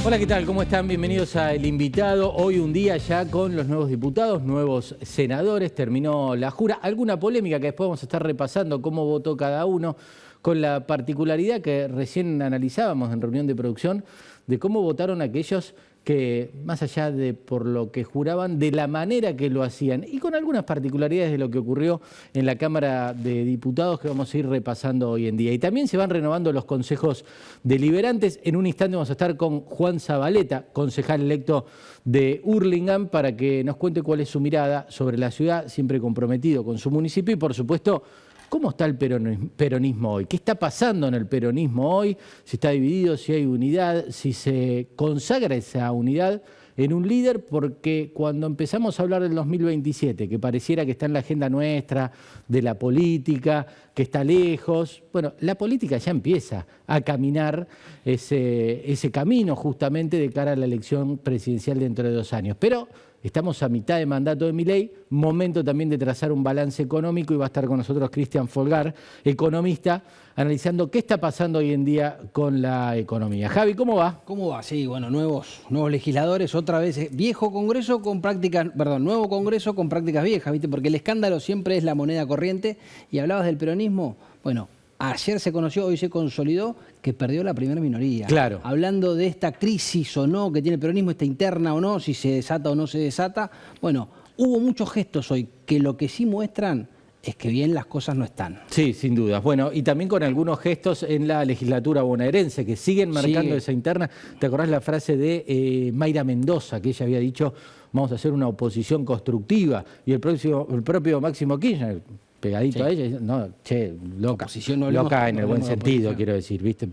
Hola, ¿qué tal? ¿Cómo están? Bienvenidos a El Invitado. Hoy un día ya con los nuevos diputados, nuevos senadores. Terminó la jura. Alguna polémica que después vamos a estar repasando cómo votó cada uno, con la particularidad que recién analizábamos en reunión de producción de cómo votaron aquellos que, más allá de por lo que juraban, de la manera que lo hacían y con algunas particularidades de lo que ocurrió en la Cámara de Diputados que vamos a ir repasando hoy en día. Y también se van renovando los consejos deliberantes. En un instante vamos a estar con Juan Zabaleta, concejal electo de Hurlingham, para que nos cuente cuál es su mirada sobre la ciudad, siempre comprometido con su municipio y, por supuesto, ¿cómo está el peronismo hoy? ¿Qué está pasando en el peronismo hoy? Si está dividido, si hay unidad, si se consagra esa unidad en un líder, porque cuando empezamos a hablar del 2027, que pareciera que está en la agenda nuestra, de la política, que está lejos, bueno, la política ya empieza a caminar ese camino justamente de cara a la elección presidencial dentro de 2 años. Pero estamos a mitad de mandato de Milei, momento también de trazar un balance económico y va a estar con nosotros Cristian Folgar, economista, analizando qué está pasando hoy en día con la economía. Javi, ¿cómo va? ¿Cómo va? Sí, bueno, nuevos legisladores, otra vez, viejo Congreso con prácticas, perdón, nuevo Congreso con prácticas viejas, ¿viste? Porque el escándalo siempre es la moneda corriente. Y hablabas del peronismo, bueno, ayer se conoció, hoy se consolidó que perdió la primera minoría. Claro. Hablando de esta crisis o no que tiene el peronismo, esta interna o no, si se desata o no se desata. Bueno, hubo muchos gestos hoy que lo que sí muestran es que bien las cosas no están. Sí, sin dudas. Bueno, y también con algunos gestos en la legislatura bonaerense que siguen marcando esa interna. ¿Te acordás la frase de Mayra Mendoza, que ella había dicho, vamos a hacer una oposición constructiva? Y el propio Máximo Kirchner, pegadito a ella, no, che, loca, no loca en el buen sentido, quiero decir, ¿viste?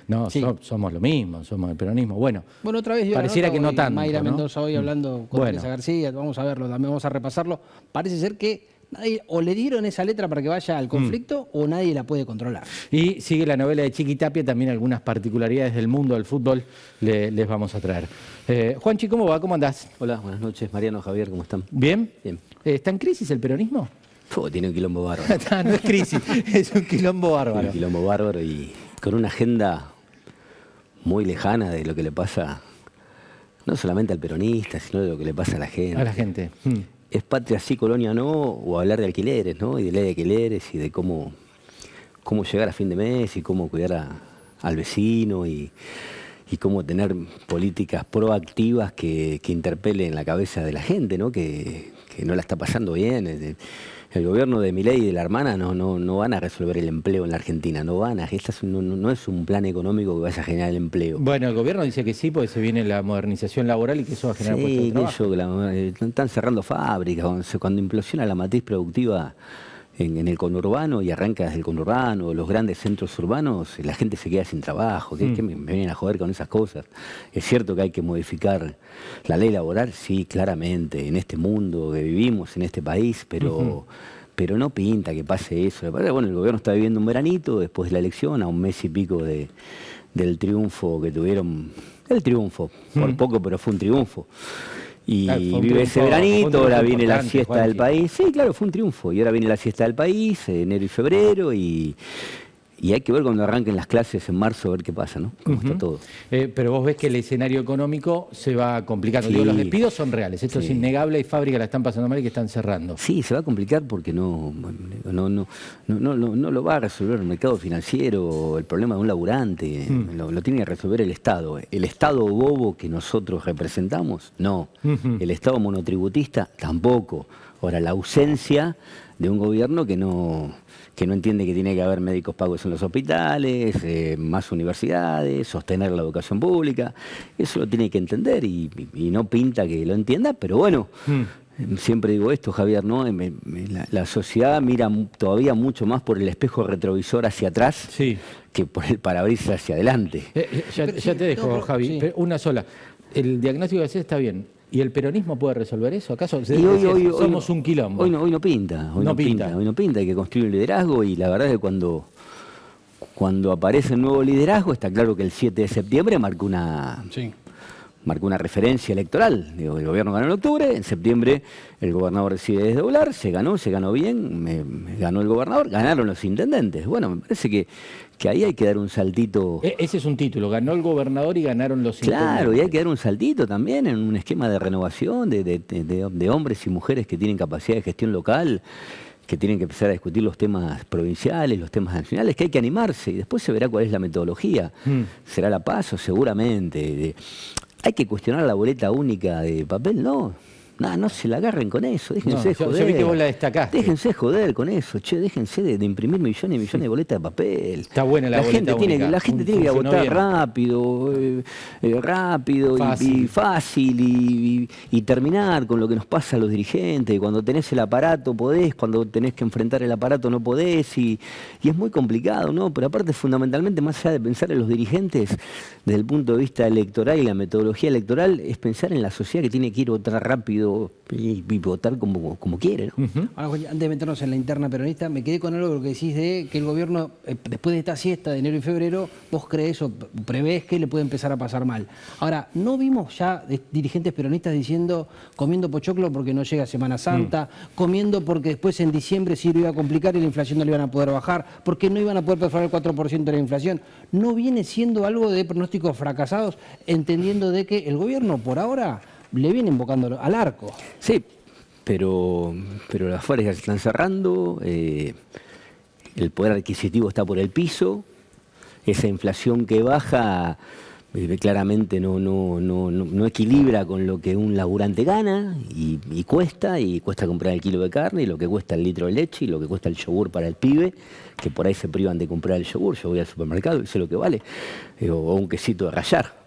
No, somos lo mismo, somos el peronismo. Bueno, otra vez pareciera que no tanto, Mayra ¿no? Mendoza hoy hablando con Teresa García, vamos a verlo, también vamos a repasarlo. Parece ser que nadie, o le dieron esa letra para que vaya al conflicto o nadie la puede controlar. Y sigue la novela de Chiqui Tapia, también algunas particularidades del mundo del fútbol les vamos a traer. Juanchi, ¿cómo va? ¿Cómo andás? Hola, buenas noches. Mariano, Javier, ¿cómo están? ¿Bien? Bien. ¿Está en crisis el peronismo? Tiene un quilombo bárbaro. No es crisis, es un quilombo bárbaro. Un quilombo bárbaro y con una agenda muy lejana de lo que le pasa, no solamente al peronista, sino de lo que le pasa a la gente. A la gente. ¿Es patria sí, colonia no? O hablar de alquileres, ¿no? Y de ley de alquileres y de cómo llegar a fin de mes y cómo cuidar al vecino y cómo tener políticas proactivas que interpelen la cabeza de la gente, ¿no? Que no la está pasando bien. El gobierno de Milei y de la hermana no van a resolver el empleo en la Argentina, no es un plan económico que vaya a generar el empleo. Bueno, el gobierno dice que sí, porque se viene la modernización laboral y que eso va a generar puestos de trabajo. Están cerrando fábricas, cuando implosiona la matriz productiva en el conurbano y arranca desde el conurbano, los grandes centros urbanos, la gente se queda sin trabajo. ¿Qué me vienen a joder con esas cosas? Es cierto que hay que modificar la ley laboral, sí, claramente, en este mundo que vivimos, en este país, pero no pinta que pase eso. Bueno, el gobierno está viviendo un veranito después de la elección, a un mes y pico del triunfo que tuvieron. El triunfo, por poco, pero fue un triunfo. Y vive ese veranito, ahora viene la siesta del país. Sí, claro, fue un triunfo. Y ahora viene la siesta del país, enero y febrero, y hay que ver cuando arranquen las clases en marzo, a ver qué pasa, ¿no? Cómo está todo. Pero vos ves que el escenario económico se va complicando. Sí. Digo, los despidos son reales, esto es innegable, hay fábricas que la están pasando mal y que están cerrando. Sí, se va a complicar porque no lo va a resolver el mercado financiero, el problema de un laburante, lo tiene que resolver el Estado. El Estado bobo que nosotros representamos, no. El Estado monotributista, tampoco. Ahora, la ausencia de un gobierno que no entiende que tiene que haber médicos pagos en los hospitales, más universidades, sostener la educación pública, eso lo tiene que entender y no pinta que lo entienda, pero bueno, siempre digo esto, Javier, ¿no? La sociedad mira todavía mucho más por el espejo retrovisor hacia atrás que por el parabrisas hacia adelante. Ya te dejo, Javi, pero una sola. El diagnóstico que haces está bien. ¿Y el peronismo puede resolver eso? ¿Acaso hoy somos un quilombo? Hoy no pinta. Hoy no pinta. Hay que construir un liderazgo y la verdad es que cuando aparece el nuevo liderazgo está claro que el 7 de septiembre marca marcó una referencia electoral. Digo, el gobierno ganó en octubre, en septiembre el gobernador decide desdoblar, se ganó bien, ganó el gobernador, ganaron los intendentes. Bueno, me parece que ahí hay que dar un saltito. Ese es un título, ganó el gobernador y ganaron los intendentes. Claro, y hay que dar un saltito también en un esquema de renovación de hombres y mujeres que tienen capacidad de gestión local, que tienen que empezar a discutir los temas provinciales, los temas nacionales, que hay que animarse y después se verá cuál es la metodología. ¿Será la paso? Seguramente. ¿Hay que cuestionar la boleta única de papel? No. No se la agarren con eso, déjense joder. Yo vi que vos la destacaste. Déjense joder con eso, déjense de imprimir millones y millones de boletas de papel. Está buena la boleta única. La gente tiene que votar bien. rápido y fácil y terminar con lo que nos pasa a los dirigentes. Cuando tenés el aparato podés, cuando tenés que enfrentar el aparato no podés y es muy complicado, ¿no? Pero aparte fundamentalmente, más allá de pensar en los dirigentes desde el punto de vista electoral y la metodología electoral, es pensar en la sociedad que tiene que ir a votar rápido y votar como quiere, ¿no? Ahora, antes de meternos en la interna peronista, me quedé con algo de lo que decís de que el gobierno, después de esta siesta de enero y febrero, vos crees o prevés que le puede empezar a pasar mal. Ahora, ¿no vimos ya dirigentes peronistas diciendo, comiendo pochoclo porque no llega Semana Santa, comiendo porque después en diciembre sí lo iba a complicar y la inflación no le iban a poder bajar, porque no iban a poder perforar el 4% de la inflación? ¿No viene siendo algo de pronósticos fracasados, entendiendo de que el gobierno por ahora le viene invocando al arco? Sí, pero las fábricas se están cerrando, el poder adquisitivo está por el piso, esa inflación que baja claramente no equilibra con lo que un laburante gana y cuesta comprar el kilo de carne y lo que cuesta el litro de leche y lo que cuesta el yogur para el pibe, que por ahí se privan de comprar el yogur. Yo voy al supermercado y sé lo que vale, o un quesito de rallar.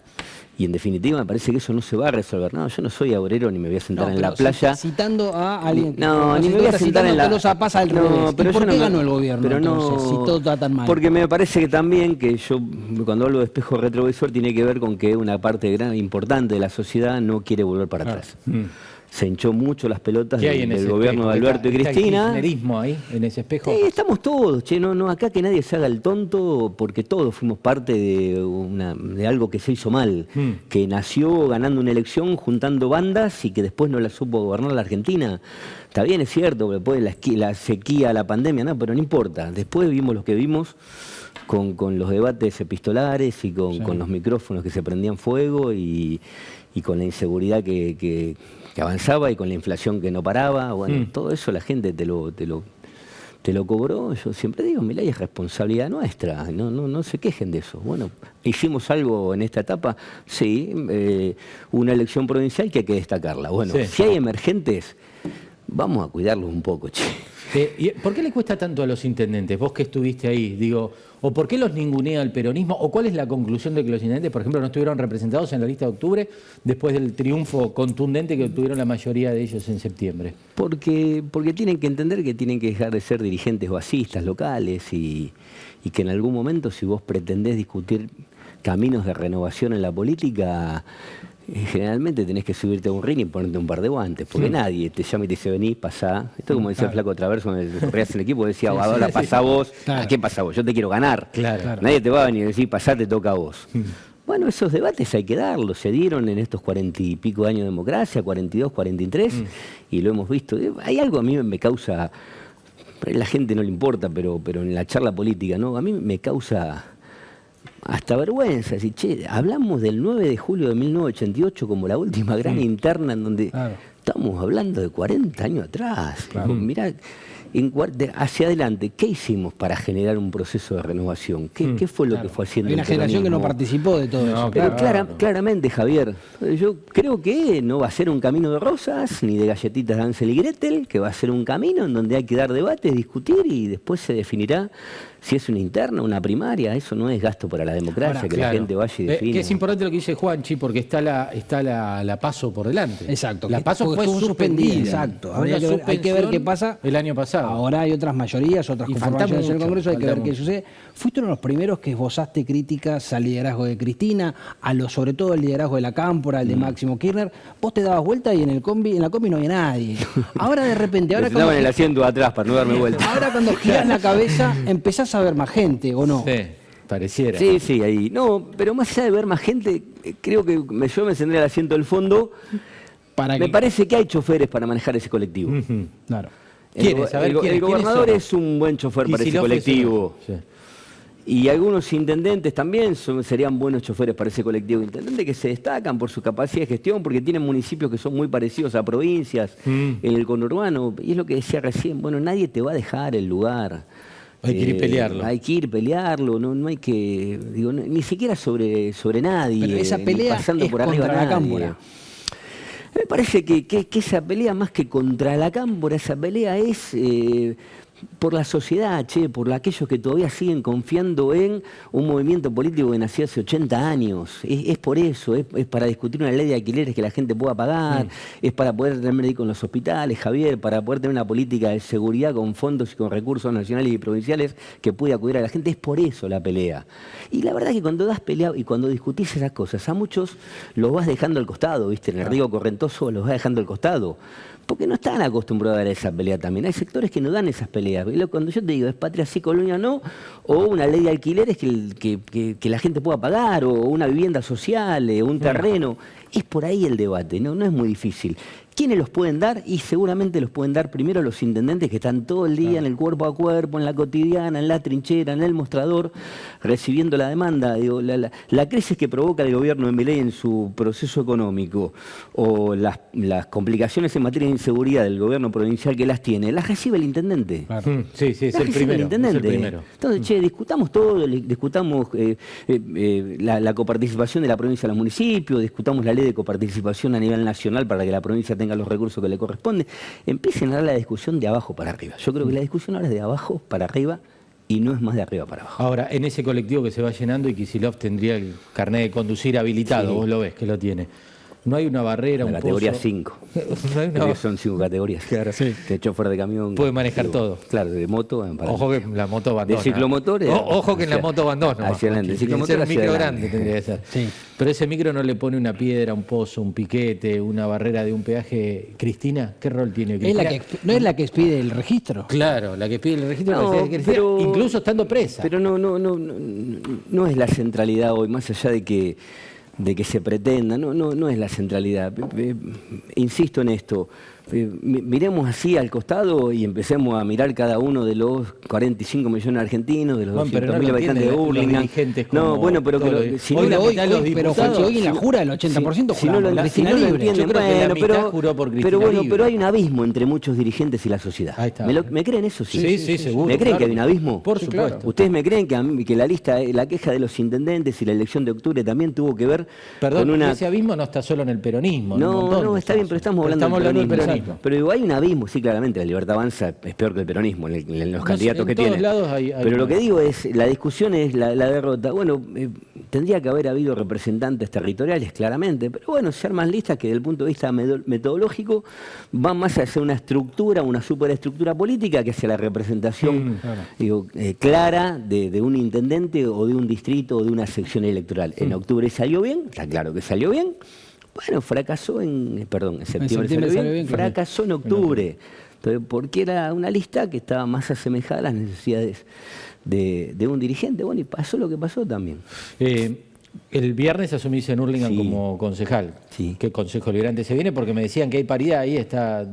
Y en definitiva me parece que eso no se va a resolver. No, yo no soy obrero ni me voy a sentar en la playa. Citando a alguien que ni me voy a sentar en la playa. Pasa al revés. Pero ¿Por qué ganó el gobierno pero entonces, si todo está tan mal? Porque me parece que también que yo, cuando hablo de espejo retrovisor, tiene que ver con que una parte importante de la sociedad no quiere volver para atrás. Se hinchó mucho las pelotas del gobierno de Alberto y Cristina. ¿Está el kirchnerismo ahí, en ese espejo? Estamos todos, acá que nadie se haga el tonto, porque todos fuimos parte de algo que se hizo mal, que nació ganando una elección, juntando bandas y que después no la supo gobernar la Argentina. Está bien, es cierto, después la sequía, la pandemia, pero no importa. Después vimos lo que vimos con los debates epistolares y con los micrófonos que se prendían fuego y con la inseguridad que avanzaba y con la inflación que no paraba. Bueno, todo eso la gente te lo cobró. Yo siempre digo, Milei, es responsabilidad nuestra, no se quejen de eso. Bueno, hicimos algo en esta etapa, sí, una elección provincial que hay que destacarla. Bueno, sí. Si hay emergentes, vamos a cuidarlos un poco, che. ¿Y por qué le cuesta tanto a los intendentes? Vos que estuviste ahí, digo, ¿o por qué los ningunea el peronismo? ¿O cuál es la conclusión de que los intendentes, por ejemplo, no estuvieron representados en la lista de octubre después del triunfo contundente que obtuvieron la mayoría de ellos en septiembre? Porque tienen que entender que tienen que dejar de ser dirigentes basistas locales y que en algún momento, si vos pretendés discutir caminos de renovación en la política, generalmente tenés que subirte a un ring y ponerte un par de guantes, porque nadie te llama y te dice, vení, pasá. Esto es como decía Flaco Traverso, cuando corrías el equipo, decía, ahora pasá vos. Claro. ¿A qué pasá vos? Yo te quiero ganar. Claro. Nadie te va a venir a decir, pasá, te toca a vos. Bueno, esos debates hay que darlos, se dieron en estos 40 y pico años de democracia, 42, 43, y lo hemos visto. Hay algo a mí me causa, a la gente no le importa, pero en la charla política, ¿no? A mí me causa hasta vergüenza, decir, che, hablamos del 9 de julio de 1988 como la última gran interna en donde estamos hablando de 40 años atrás. Mirá, hacia adelante, ¿qué hicimos para generar un proceso de renovación? ¿Qué fue lo que fue haciendo? Hay una generación que no participó de todo eso. Pero claramente, Javier, yo creo que no va a ser un camino de rosas, ni de galletitas de Hansel y Gretel, que va a ser un camino en donde hay que dar debates, discutir y después se definirá si es una interna, una primaria. Eso no es gasto para la democracia. Ahora, que la gente vaya y defina. Que es importante lo que dice Juanchi, porque está la PASO por delante. Exacto. La PASO fue suspendida. Exacto. Hay que ver qué pasa. El año pasado. Ahora hay otras mayorías, otras conformaciones en el Congreso, hay que ver qué sucede. Fuiste uno de los primeros que esbozaste críticas al liderazgo de Cristina, sobre todo el liderazgo de la Cámpora, el de Máximo Kirchner. Vos te dabas vuelta y en la combi no había nadie. Ahora de repente... Estaba en el asiento de atrás para no darme vuelta. Ahora cuando girás la cabeza empezás a ver más gente, ¿o no? Sí. Pareciera. Sí, sí, ahí. No, pero más allá de ver más gente, creo que yo me senté al asiento del fondo. Me parece que hay choferes para manejar ese colectivo. Claro. ¿Quiénes? A ver, El ¿quiénes gobernador son? es un buen chofer para ese Kicillof es colectivo. uno. Sí. Y algunos intendentes también serían buenos choferes para ese colectivo. Intendentes que se destacan por su capacidad de gestión, porque tienen municipios que son muy parecidos a provincias, en el conurbano. Y es lo que decía recién, bueno, nadie te va a dejar el lugar. Hay que ir pelearlo. Hay que ir pelearlo, no hay que, digo, ni siquiera sobre nadie. Pero esa pelea pasando es por arriba contra a la nadie. cámpora. Me parece que esa pelea, más que contra la cámpora, esa pelea es por la sociedad, por aquellos que todavía siguen confiando en un movimiento político que nació hace 80 años. Es por eso, es para discutir una ley de alquileres que la gente pueda pagar, es para poder tener médicos en los hospitales, Javier, para poder tener una política de seguridad con fondos y con recursos nacionales y provinciales que pueda acudir a la gente. Es por eso la pelea. Y la verdad que cuando das pelea y cuando discutís esas cosas, a muchos los vas dejando al costado, ¿viste? En el río Correntoso los vas dejando al costado. Porque no están acostumbrados a dar esa pelea también. Hay sectores que no dan esas peleas. Cuando yo te digo, es patria sí, colonia no, o una ley de alquileres que la gente pueda pagar, o una vivienda social, o un terreno, es por ahí el debate, no es muy difícil. ¿Quiénes los pueden dar? Y seguramente los pueden dar primero los intendentes que están todo el día en el cuerpo a cuerpo, en la cotidiana, en la trinchera, en el mostrador, recibiendo la demanda. Digo, la crisis que provoca el gobierno de Milei en su proceso económico, o las complicaciones en materia de inseguridad del gobierno provincial que las tiene, las recibe el intendente. Claro. Sí, es Las el recibe primero. intendente. Es el primero. Entonces, discutamos todo, discutamos la coparticipación de la provincia a los municipios, discutamos la ley de coparticipación a nivel nacional para que la provincia tenga los recursos que le corresponden. Empiecen a dar la discusión de abajo para arriba. Yo creo que la discusión ahora es de abajo para arriba y no es más de arriba para abajo. Ahora, en ese colectivo que se va llenando y Kicillof tendría el carnet de conducir habilitado, Sí. vos lo ves que lo tiene. No hay una barrera, La un categoría pozo. 5. No hay una... Son 5 categorías. Claro, sí. De chofer de camión. Puede manejar todo. Claro, de moto. Ojo que la moto abandona. De ciclomotores. Ojo que en la moto abandona. Hacia adelante. De Tiene que ser ciclomotor un hacia micro adelante. grande tendría que ser. Sí. Pero ese micro no le pone una piedra, un pozo, un piquete, una barrera de un peaje. Cristina, ¿qué rol tiene Es Cristina? no es la que expide el registro. Claro, la que pide el registro, No, de Cristina, pero- incluso estando presa. Pero no es la centralidad hoy, más allá de que se pretenda, no es la centralidad. Insisto en esto, miremos así al costado y empecemos a mirar cada uno de los 45 millones de argentinos, de los Juan, pero no 200.000 lo habitantes de tienen los Burlingame. dirigentes No, como bueno, pero que todo lo- lo- si Hoy no la lo- mitad de los pero diputados- Juanchi, hoy en la jura el 80% si no lo juraron entienden, Cristina si no lo Libre. entienden, Yo creo que la bueno, mitad juró por Cristina pero bueno, Libre. pero hay un abismo entre muchos dirigentes y la sociedad. Ahí está. ¿Me creen eso? Sí, seguro. ¿Me creen claro. que hay un abismo? Por Sí, supuesto. claro. ¿Ustedes me creen que la queja de los intendentes y la elección de octubre también tuvo que ver Perdón, con una... ese abismo no está solo en el peronismo. en un montón No, de está bien, casos. pero estamos hablando del peronismo. peronismo. Pero digo, hay un abismo, sí, claramente, la Libertad Avanza es peor que el peronismo en los No candidatos sé, que en todos tiene. lados hay Pero lo una- que digo es, la discusión es la derrota. Bueno, tendría que haber habido representantes territoriales, claramente, pero bueno, se arman listas que desde el punto de vista metodológico van más hacia una estructura, una superestructura política que hacia la representación digo, clara de un intendente o de un distrito o de una sección electoral. En octubre salió bien, está claro que salió bien. Bueno, fracasó en septiembre salió bien, claro. fracasó en octubre. Entonces, porque era una lista que estaba más asemejada a las necesidades de un dirigente. Bueno, y pasó lo que pasó también. El viernes asumís en Hurlingham Sí. como concejal. Sí. ¿Qué consejo liberante se viene? Porque me decían que hay paridad ahí, está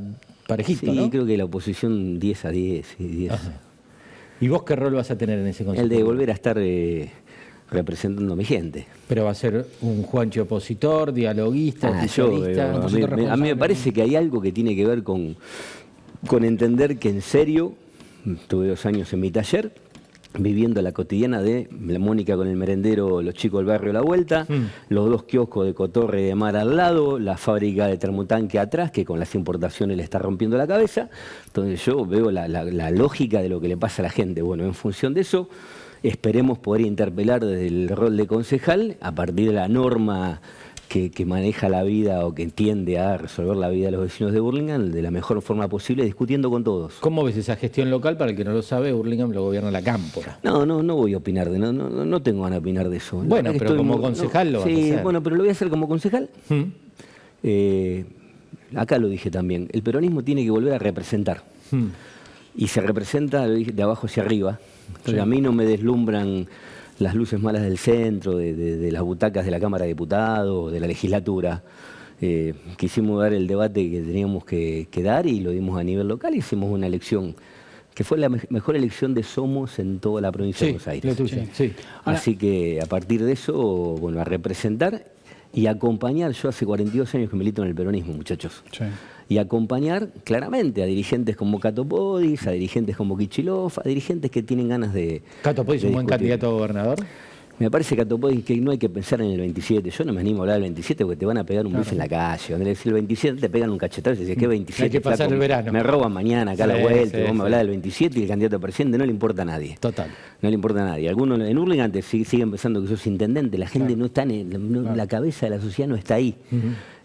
parejito, Sí, ¿no? creo que la oposición 10 a 10. Sí, 10. ¿Y vos qué rol vas a tener en ese consejo? El de volver a estar representando a mi gente. Pero va a ser un Juanchi opositor, dialoguista, A oficialista. mí me parece que hay algo que tiene que ver con entender que en serio, tuve 2 años en mi taller, viviendo la cotidiana de la Mónica con el merendero, los chicos del barrio a la vuelta, los 2 kioscos de Cotorre de Mar al lado, la fábrica de termotanque atrás, que con las importaciones le está rompiendo la cabeza. Entonces yo veo la lógica de lo que le pasa a la gente. Bueno, en función de eso, esperemos poder interpelar desde el rol de concejal, a partir de la norma que maneja la vida o que tiende a resolver la vida de los vecinos de Burlingame de la mejor forma posible, discutiendo con todos. ¿Cómo ves esa gestión local? Para el que no lo sabe, Hurlingham lo gobierna la Cámpora. No voy a opinar no tengo ganas de opinar de eso. La Bueno, verdad que pero estoy como muy- concejal lo vas a Sí, hacer. bueno, pero lo voy a hacer como concejal. ¿Mm? Acá lo dije también, el peronismo tiene que volver a representar. Y se representa de abajo hacia arriba. Entonces, a mí no me deslumbran las luces malas del centro, de las butacas de la Cámara de Diputados, de la legislatura. Quisimos dar el debate que teníamos que dar y lo dimos a nivel local. Hicimos una elección que fue la mejor elección de Somos en toda la provincia de Buenos Aires. Sí. Así que a partir de eso, bueno, a representar y acompañar. Yo hace 42 años que milito en el peronismo, muchachos. Sí. Y acompañar claramente a dirigentes como Cato Podis, a dirigentes como Kichilov, a dirigentes que tienen ganas de... ¿Cato Podis es un buen discutir. candidato a gobernador? Me parece, Cato Podis, que no hay que pensar en el 27. Yo no me animo a hablar del 27 porque te van a pegar un bife en la calle. Donde decís el 27 te pegan un cachetazo y decís, ¿qué 27? Hay que pasar flaco? el verano. Me roban mañana acá a la Sí, vuelta. sí, Y vos me sí. hablás del 27 y el candidato a presidente no le importa a nadie. Total. No le importa a nadie. Algunos en Hurlingham te siguen pensando que sos intendente. La gente no está la cabeza de la sociedad no está ahí.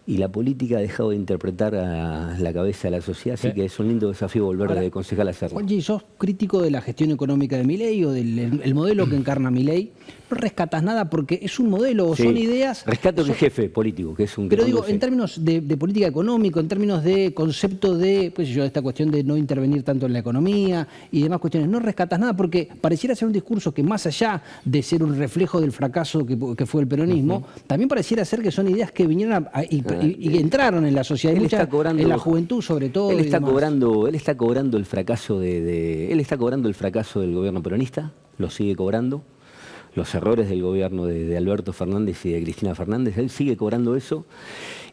Y la política ha dejado de interpretar a la cabeza de la sociedad, así que es un lindo desafío volver de concejal a hacerlo. Juanchi, ¿sos crítico de la gestión económica de Milei o del el modelo que encarna Milei? No rescatas nada porque es un modelo o Sí. son ideas... Rescato que es jefe político, que es un... Pero que digo, conduce. en términos de política económica, en términos de concepto de, pues yo, esta cuestión de no intervenir tanto en la economía y demás cuestiones, no rescatas nada porque pareciera ser un discurso que más allá de ser un reflejo del fracaso que fue el peronismo, también pareciera ser que son ideas que vinieron y que entraron en la sociedad, y Él muchas, está cobrando- en la juventud sobre todo. Él y está demás. cobrando el fracaso él está cobrando el fracaso del gobierno peronista, lo sigue cobrando. Los errores del gobierno de Alberto Fernández y de Cristina Fernández, él sigue cobrando eso.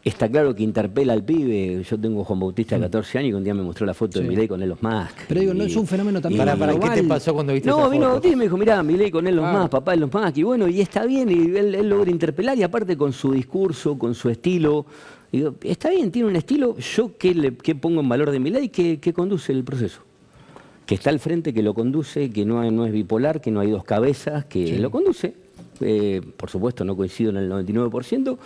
Está claro que interpela al pibe. Yo tengo a Juan Bautista de 14 años y un día me mostró la foto de Milei con Elon Musk. Pero digo, no es un fenómeno también ¿Para qué global. te pasó cuando viste esa No, vino foto? Bautista y me dijo, mirá, Milei con Elon Claro. Musk, papá Elon Musk. Y bueno, y está bien, y él logra interpelar, y aparte con su discurso, con su estilo. Digo, está bien, tiene un estilo. Yo, ¿qué pongo en valor de Milei? Que conduce el proceso. Que está al frente, que lo conduce, que no es bipolar, que no hay dos cabezas, que lo conduce. Por supuesto, no coincido en el 99%.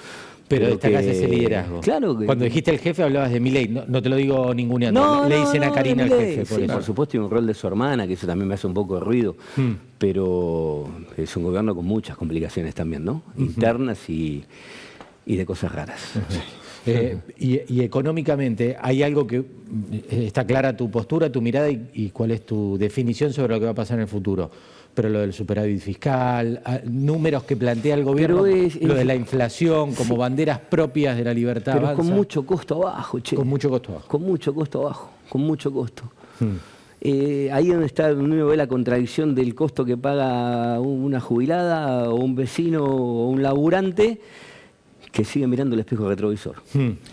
Pero destacás que- ese liderazgo. Claro que... Cuando dijiste el jefe hablabas de Milei, no te lo digo ninguneando. No, Le dicen a no, Karina el de Milei. jefe, por Sí, eso. por supuesto, y un rol de su hermana, que eso también me hace un poco de ruido. Pero es un gobierno con muchas complicaciones también, ¿no? Internas y de cosas raras. Y económicamente, ¿hay algo que está clara tu postura, tu mirada y cuál es tu definición sobre lo que va a pasar en el futuro? Pero lo del superávit fiscal, números que plantea el gobierno, Pero lo de la inflación, como banderas propias de la libertad Pero avanza, con mucho costo abajo, che. con mucho costo bajo. Con mucho costo abajo, con mucho costo. Ahí donde está, uno ve la contradicción del costo que paga una jubilada o un vecino o un laburante que sigue mirando el espejo retrovisor.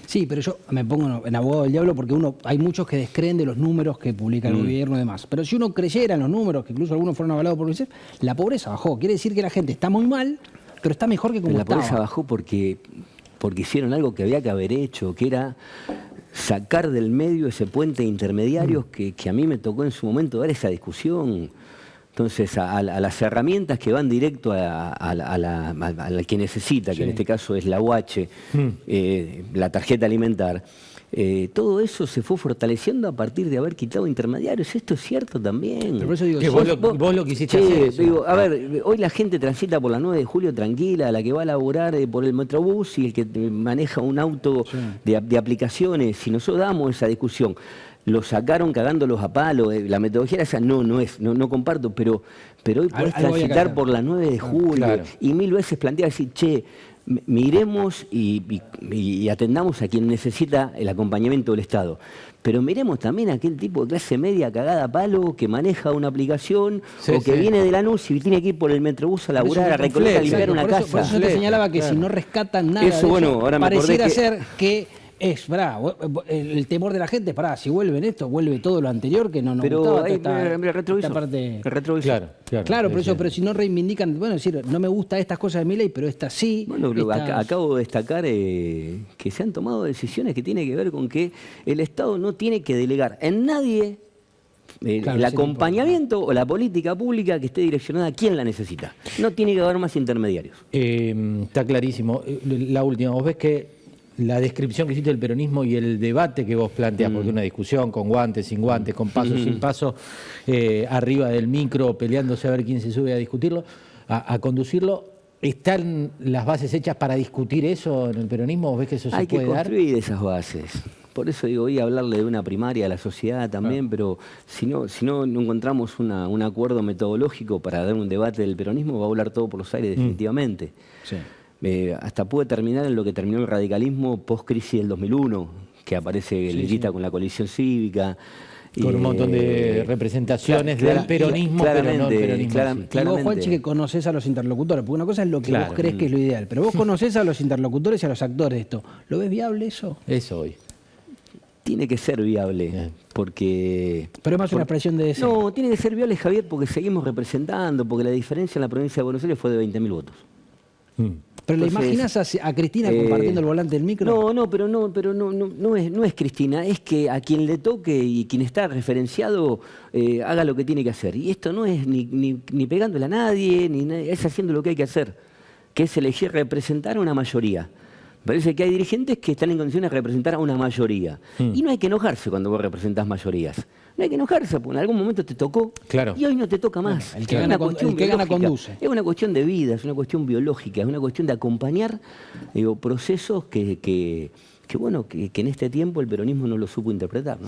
Sí, pero yo me pongo en abogado del diablo porque hay muchos que descreen de los números que publica el gobierno y demás. Pero si uno creyera en los números, que incluso algunos fueron avalados por UNICEF, la pobreza bajó. Quiere decir que la gente está muy mal, pero está mejor que como La estaba. pobreza bajó porque hicieron algo que había que haber hecho, que era sacar del medio ese puente de intermediarios que a mí me tocó en su momento dar esa discusión. Entonces, a las herramientas que van directo a la que necesita, que en este caso es la UH, la tarjeta alimentar, todo eso se fue fortaleciendo a partir de haber quitado intermediarios. Esto es cierto también. Pero por eso digo, Que si- vos lo quisiste Che, hacer eso. digo, a ver, hoy la gente transita por la 9 de julio tranquila, la que va a laburar por el Metrobús y el que maneja un auto de aplicaciones. Si nosotros damos esa discusión, lo sacaron cagándolos a palo, la metodología era esa, no comparto, pero hoy podés Algo había que transitar hacer. por la 9 de julio claro. y mil veces plantear decir, che, miremos y atendamos a quien necesita el acompañamiento del Estado. Pero miremos también a aquel tipo de clase media cagada a palo que maneja una aplicación Sí, o que sí. viene de Lanús y tiene que ir por el Metrobús a laburar, a recolectar, a limpiar una por eso, casa. por eso te señalaba que si no rescatan nada Eso, de bueno, ahora me acordé pareciera que- ser que es, el temor de la gente, si vuelven esto, vuelve todo lo anterior que no nos Pero gustaba. ahí, esta retrovisor. parte... El retrovisor. Claro, por Sí, eso, sí. pero si no reivindican, bueno, decir, no me gusta estas cosas de Milei, pero esta sí. Bueno, estas- acabo de destacar que se han tomado decisiones que tienen que ver con que el Estado no tiene que delegar en nadie Claro, el sí, acompañamiento o la política pública que esté direccionada a quien la necesita. No tiene que haber más intermediarios. Está clarísimo. La última, vos ves que la descripción que hiciste del peronismo y el debate que vos planteas, porque una discusión con guantes, sin guantes, con paso, sin paso, arriba del micro, peleándose a ver quién se sube a discutirlo, a conducirlo, ¿están las bases hechas para discutir eso en el peronismo? ¿Vos ves que eso Hay se que puede dar? construir esas bases. Por eso digo, voy a hablarle de una primaria a la sociedad también, pero si no encontramos un acuerdo metodológico para dar un debate del peronismo, va a volar todo por los aires definitivamente. Sí. Hasta puede terminar en lo que terminó el radicalismo post-crisis del 2001, que aparece Lilita con la coalición cívica. Con un montón de representaciones del peronismo, pero no el peronismo. Y vos, Juanchi, que conocés a los interlocutores, porque una cosa es lo que vos crees que es lo ideal, pero vos conocés a los interlocutores y a los actores de esto. ¿Lo ves viable eso? Eso hoy. Tiene que ser viable, porque... Pero es más una expresión de deseo. No, tiene que ser viable, Javier, porque seguimos representando, porque la diferencia en la provincia de Buenos Aires fue de 20.000 votos. ¿Pero le imaginas a Cristina compartiendo el volante del micro? Pero no es Cristina, es que a quien le toque y quien está referenciado haga lo que tiene que hacer. Y esto no es ni pegándole a nadie, es haciendo lo que hay que hacer, que es elegir representar a una mayoría. Parece que hay dirigentes que están en condiciones de representar a una mayoría. Y no hay que enojarse cuando vos representás mayorías. No hay que enojarse, porque en algún momento te tocó y hoy no te toca más. Bueno, el que gana conduce. Es una cuestión de vida, es una cuestión biológica, es una cuestión de acompañar procesos que en este tiempo el peronismo no lo supo interpretar, ¿no?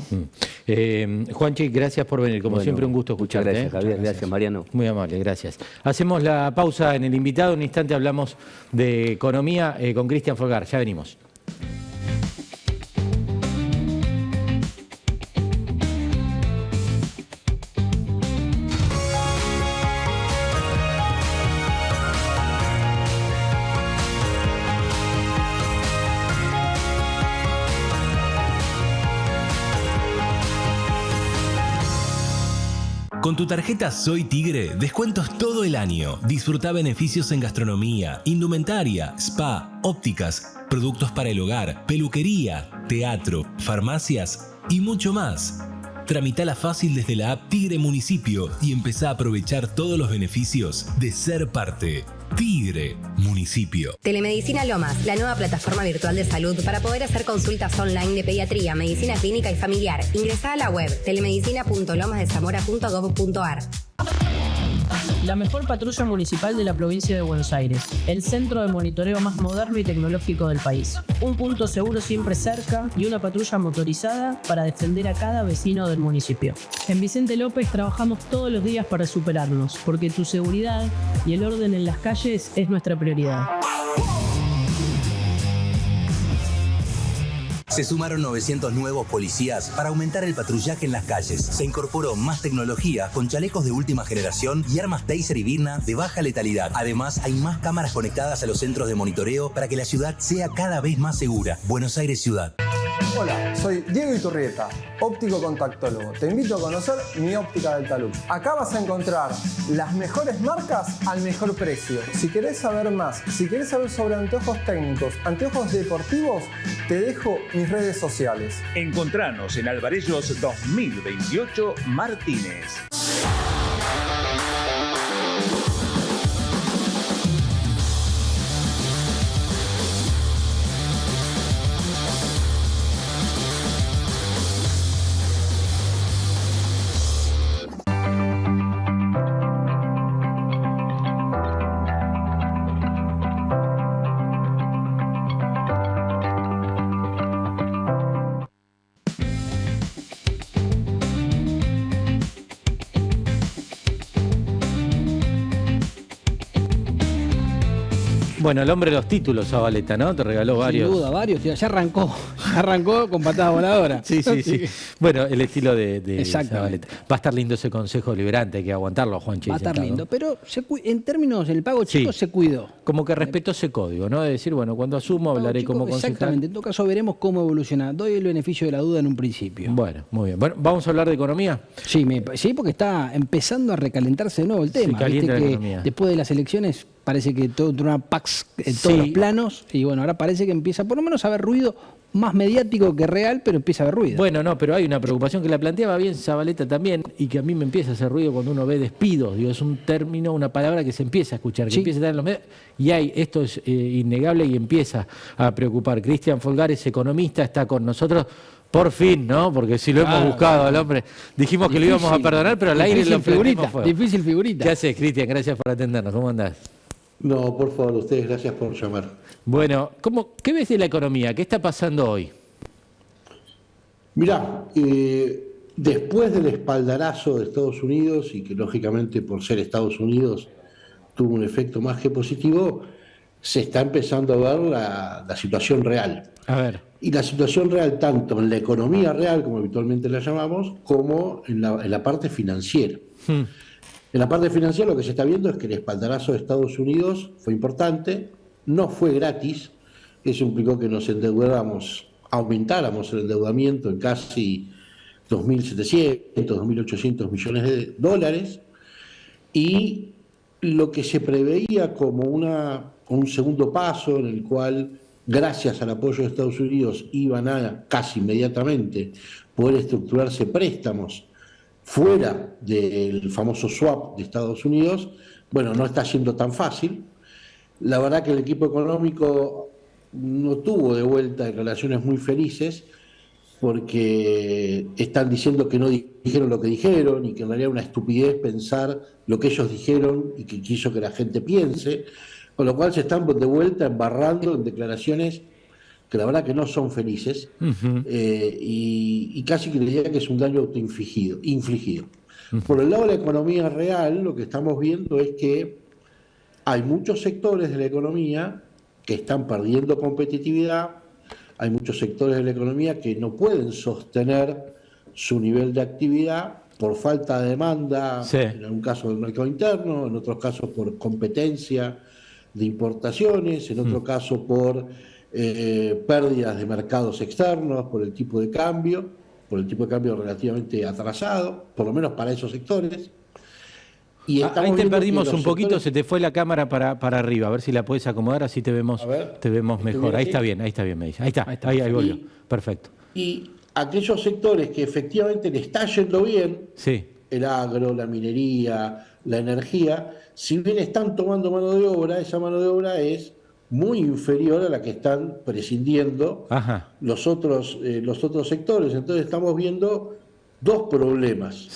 Juanchi, gracias por venir. Como siempre, un gusto escucharte. Muchas gracias, Javier. Gracias, Mariano. Muy amable, gracias. Hacemos la pausa en el invitado. En un instante hablamos de economía con Cristian Folgar. Ya venimos. Con tu tarjeta Soy Tigre, descuentos todo el año. Disfruta beneficios en gastronomía, indumentaria, spa, ópticas, productos para el hogar, peluquería, teatro, farmacias y mucho más. Tramitala fácil desde la app Tigre Municipio y empezá a aprovechar todos los beneficios de ser parte. Tigre Municipio. Telemedicina Lomas, la nueva plataforma virtual de salud para poder hacer consultas online de pediatría, medicina clínica y familiar. Ingresá a la web telemedicina.lomasdezamora.gov.ar. La mejor patrulla municipal de la provincia de Buenos Aires. El centro de monitoreo más moderno y tecnológico del país. Un punto seguro siempre cerca y una patrulla motorizada para defender a cada vecino del municipio. En Vicente López trabajamos todos los días para superarnos, porque tu seguridad y el orden en las calles es nuestra prioridad. Se sumaron 900 nuevos policías para aumentar el patrullaje en las calles. Se incorporó más tecnología con chalecos de última generación y armas Taser y Birna de baja letalidad. Además, hay más cámaras conectadas a los centros de monitoreo para que la ciudad sea cada vez más segura. Buenos Aires Ciudad. Hola, soy Diego Iturrieta, óptico contactólogo. Te invito a conocer mi óptica del talud. Acá vas a encontrar las mejores marcas al mejor precio. Si querés saber más, si querés saber sobre anteojos técnicos, anteojos deportivos, te dejo mis redes sociales. Encontranos en Alvarellos 2028 Martínez. Bueno, el hombre de los títulos, Zabaleta, ¿no? Te regaló varios. Sin duda, varios. Ya arrancó con patada voladora. Sí. Bueno, el estilo de Zabaleta. Va a estar lindo ese consejo deliberante, hay que aguantarlo, Juanchi. Va a estar lindo, pero en términos del pago chico se cuidó. Como que respetó ese código, ¿no? De decir, bueno, cuando asumo hablaré como concejal. Exactamente, en todo caso veremos cómo evoluciona. Doy el beneficio de la duda en un principio. Bueno, muy bien. Bueno, ¿vamos a hablar de economía? Sí, porque está empezando a recalentarse de nuevo el tema. Viste que economía. Después de las elecciones parece que todo una pax en todos los planos, y bueno, ahora parece que empieza por lo menos a haber ruido más mediático que real, pero empieza a haber ruido. Bueno, no, pero hay una preocupación que la planteaba bien Zabaleta también, y que a mí me empieza a hacer ruido cuando uno ve despidos. Digo, es un término, una palabra que se empieza a escuchar, que empieza a estar en los medios, y esto es innegable y empieza a preocupar. Cristian Folgar es economista, está con nosotros. Por fin, ¿no? Porque si lo hemos buscado al hombre, dijimos que lo íbamos a perdonar, pero al aire lo figurita. Difícil figurita. ¿Qué haces, Cristian? Gracias por atendernos. ¿Cómo andás? No, por favor, ustedes, gracias por llamar. Bueno, ¿qué ves de la economía? ¿Qué está pasando hoy? Mirá, después del espaldarazo de Estados Unidos, y que lógicamente por ser Estados Unidos tuvo un efecto más que positivo, se está empezando a ver la situación real. A ver. Y la situación real tanto en la economía real, como habitualmente la llamamos, como en la parte financiera. En la parte financiera lo que se está viendo es que el espaldarazo de Estados Unidos fue importante, no fue gratis, eso implicó que nos endeudáramos, aumentáramos el endeudamiento en casi 2.700, 2.800 millones de dólares, y lo que se preveía como un segundo paso en el cual, gracias al apoyo de Estados Unidos, iban a casi inmediatamente poder estructurarse préstamos fuera del famoso swap de Estados Unidos, bueno, no está siendo tan fácil. La verdad que el equipo económico no tuvo de vuelta declaraciones muy felices, porque están diciendo que no dijeron lo que dijeron y que en realidad es una estupidez pensar lo que ellos dijeron y que quiso que la gente piense, con lo cual se están de vuelta embarrando en declaraciones que la verdad que no son felices, y casi que diría que es un daño autoinfligido. Por el lado de la economía real, lo que estamos viendo es que hay muchos sectores de la economía que están perdiendo competitividad, hay muchos sectores de la economía que no pueden sostener su nivel de actividad por falta de demanda, en algún caso del mercado interno, en otros casos por competencia de importaciones, en otro caso por pérdidas de mercados externos, por el tipo de cambio relativamente atrasado, por lo menos para esos sectores. Y ahí te perdimos un poquito, se te fue la cámara para arriba, a ver si la puedes acomodar, así te vemos mejor. Ahí está bien, me dice. Ahí volvió. Perfecto. Y aquellos sectores que efectivamente le está yendo bien, el agro, la minería, la energía, si bien están tomando mano de obra, esa mano de obra es muy inferior a la que están prescindiendo los otros sectores. Entonces estamos viendo dos problemas.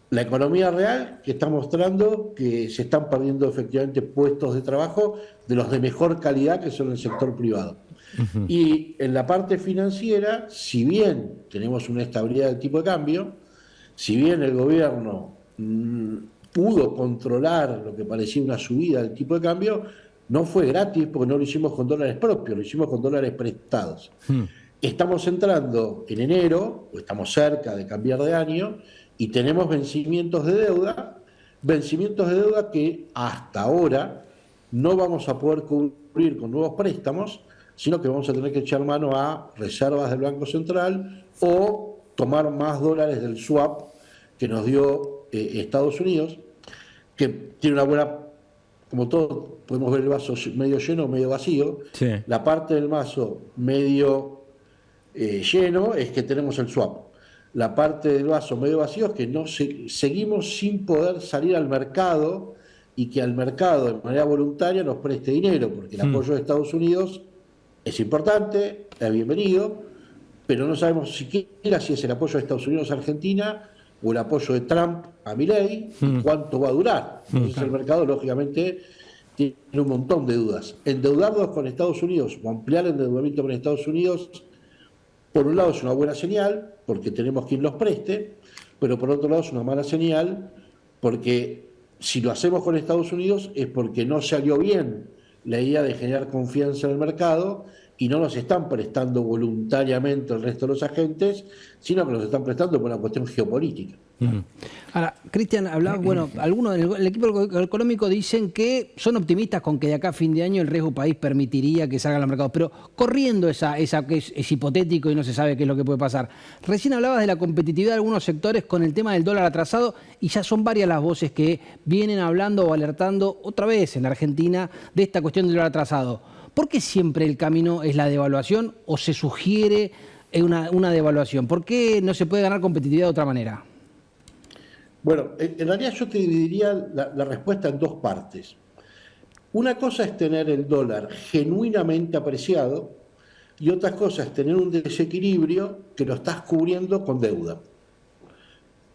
La economía real, que está mostrando que se están perdiendo efectivamente puestos de trabajo de los de mejor calidad, que son el sector privado. Y en la parte financiera, si bien tenemos una estabilidad del tipo de cambio, si bien el gobierno pudo controlar lo que parecía una subida del tipo de cambio, no fue gratis porque no lo hicimos con dólares propios, lo hicimos con dólares prestados. Estamos entrando en enero, o estamos cerca de cambiar de año, y tenemos vencimientos de deuda que hasta ahora no vamos a poder cubrir con nuevos préstamos, sino que vamos a tener que echar mano a reservas del Banco Central o tomar más dólares del swap que nos dio Estados Unidos, que tiene una buena, como todo, podemos ver el vaso medio lleno o medio vacío. La parte del vaso medio lleno es que tenemos el swap. La parte del vaso medio vacío es que seguimos sin poder salir al mercado y que al mercado de manera voluntaria nos preste dinero, porque el apoyo de Estados Unidos es importante, es bienvenido, pero no sabemos siquiera si es el apoyo de Estados Unidos a Argentina o el apoyo de Trump a Milei y cuánto va a durar. Entonces el mercado, lógicamente, tiene un montón de dudas. Endeudarnos con Estados Unidos o ampliar el endeudamiento con Estados Unidos, por un lado es una buena señal, porque tenemos quien los preste, pero por otro lado es una mala señal, porque si lo hacemos con Estados Unidos es porque no salió bien la idea de generar confianza en el mercado y no nos están prestando voluntariamente el resto de los agentes, sino que nos están prestando por una cuestión geopolítica. Ahora, Cristian, hablaba, algunos del equipo económico dicen que son optimistas con que de acá a fin de año el riesgo país permitiría que salgan al mercado, pero corriendo esa que es hipotético y no se sabe qué es lo que puede pasar. Recién hablabas de la competitividad de algunos sectores con el tema del dólar atrasado y ya son varias las voces que vienen hablando o alertando otra vez en la Argentina de esta cuestión del dólar atrasado. ¿Por qué siempre el camino es la devaluación o se sugiere una devaluación? ¿Por qué no se puede ganar competitividad de otra manera? Bueno, en realidad yo te dividiría la respuesta en dos partes. Una cosa es tener el dólar genuinamente apreciado y otra cosa es tener un desequilibrio que lo estás cubriendo con deuda.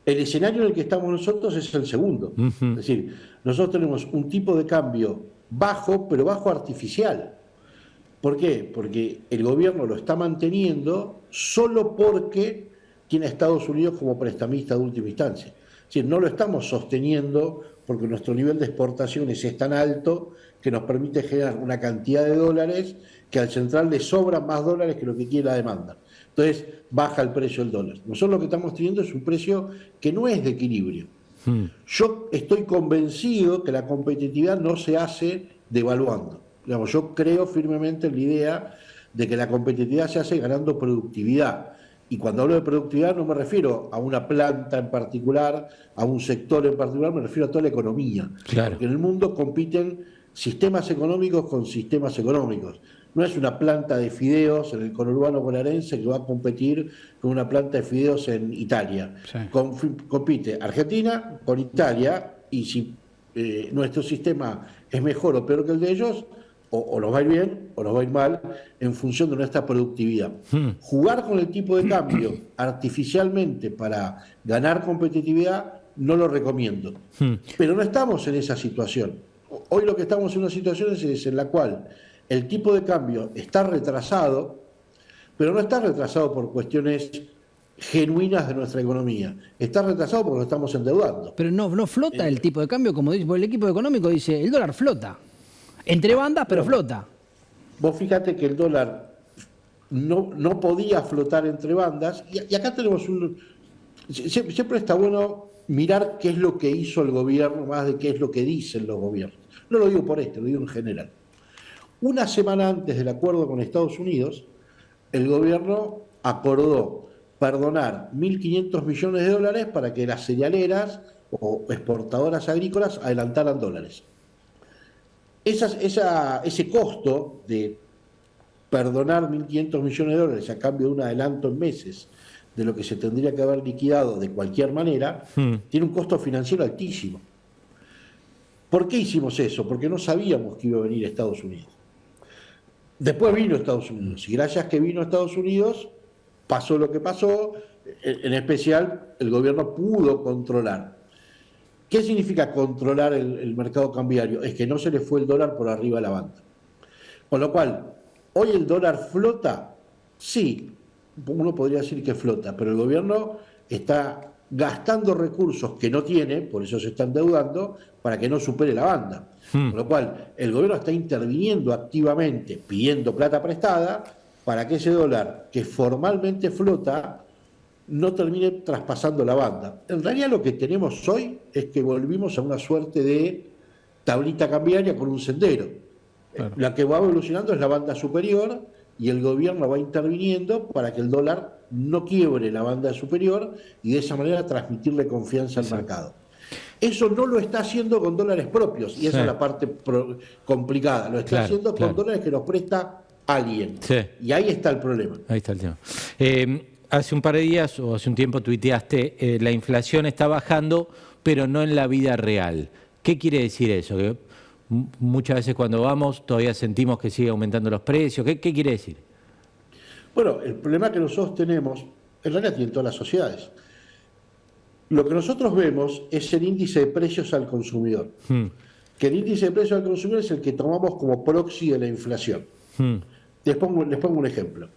El escenario en el que estamos nosotros es el segundo. Es decir, nosotros tenemos un tipo de cambio bajo, pero bajo artificial. ¿Por qué? Porque el gobierno lo está manteniendo solo porque tiene a Estados Unidos como prestamista de última instancia. Es decir, no lo estamos sosteniendo porque nuestro nivel de exportaciones es tan alto que nos permite generar una cantidad de dólares que al central le sobran más dólares que lo que quiere la demanda. Entonces baja el precio del dólar. Nosotros lo que estamos teniendo es un precio que no es de equilibrio. Yo estoy convencido que la competitividad no se hace devaluando. Digamos, yo creo firmemente en la idea de que la competitividad se hace ganando productividad. Y cuando hablo de productividad no me refiero a una planta en particular, a un sector en particular, me refiero a toda la economía. Claro. Porque en el mundo compiten sistemas económicos con sistemas económicos. No es una planta de fideos en el conurbano bonaerense que va a competir con una planta de fideos en Italia. Sí. Compite Argentina con Italia, y si nuestro sistema es mejor o peor que el de ellos, o nos va a ir bien o nos va a ir mal en función de nuestra productividad. Jugar con el tipo de cambio artificialmente para ganar competitividad no lo recomiendo. Pero no estamos en esa situación. Hoy lo que estamos en una situación es en la cual el tipo de cambio está retrasado, pero no está retrasado por cuestiones genuinas de nuestra economía. Está retrasado porque lo estamos endeudando. Pero no flota el tipo de cambio, como dice el equipo económico, dice, el dólar flota. Entre bandas, pero flota. Vos fíjate que el dólar no podía flotar entre bandas, y acá tenemos siempre está bueno mirar qué es lo que hizo el gobierno más de qué es lo que dicen los gobiernos. No lo digo por lo digo en general. Una semana antes del acuerdo con Estados Unidos, el gobierno acordó perdonar 1.500 millones de dólares para que las cerealeras o exportadoras agrícolas adelantaran dólares. Ese costo de perdonar 1.500 millones de dólares a cambio de un adelanto en meses de lo que se tendría que haber liquidado de cualquier manera, tiene un costo financiero altísimo. ¿Por qué hicimos eso? Porque no sabíamos que iba a venir Estados Unidos. Después vino Estados Unidos, y gracias que vino Estados Unidos, pasó lo que pasó, en especial el gobierno pudo controlar. ¿Qué significa controlar el mercado cambiario? Es que no se le fue el dólar por arriba de la banda. Con lo cual, ¿hoy el dólar flota? Sí, uno podría decir que flota, pero el gobierno está gastando recursos que no tiene, por eso se está endeudando, para que no supere la banda. Con lo cual, el gobierno está interviniendo activamente, pidiendo plata prestada, para que ese dólar que formalmente flota no termine traspasando la banda. En realidad lo que tenemos hoy es que volvimos a una suerte de tablita cambiaria con un sendero. Claro. La que va evolucionando es la banda superior, y el gobierno va interviniendo para que el dólar no quiebre la banda superior y de esa manera transmitirle confianza al mercado. Eso no lo está haciendo con dólares propios, y esa es la parte complicada. Lo está haciendo con dólares que nos presta alguien. Sí. Y ahí está el problema. Ahí está el tema. Hace un par de días o hace un tiempo tuiteaste, la inflación está bajando, pero no en la vida real. ¿Qué quiere decir eso? Que muchas veces cuando vamos todavía sentimos que sigue aumentando los precios. ¿Qué quiere decir? Bueno, el problema que nosotros tenemos, en realidad tiene todas las sociedades. Lo que nosotros vemos es el índice de precios al consumidor. Que el índice de precios al consumidor es el que tomamos como proxy de la inflación. Les pongo un ejemplo.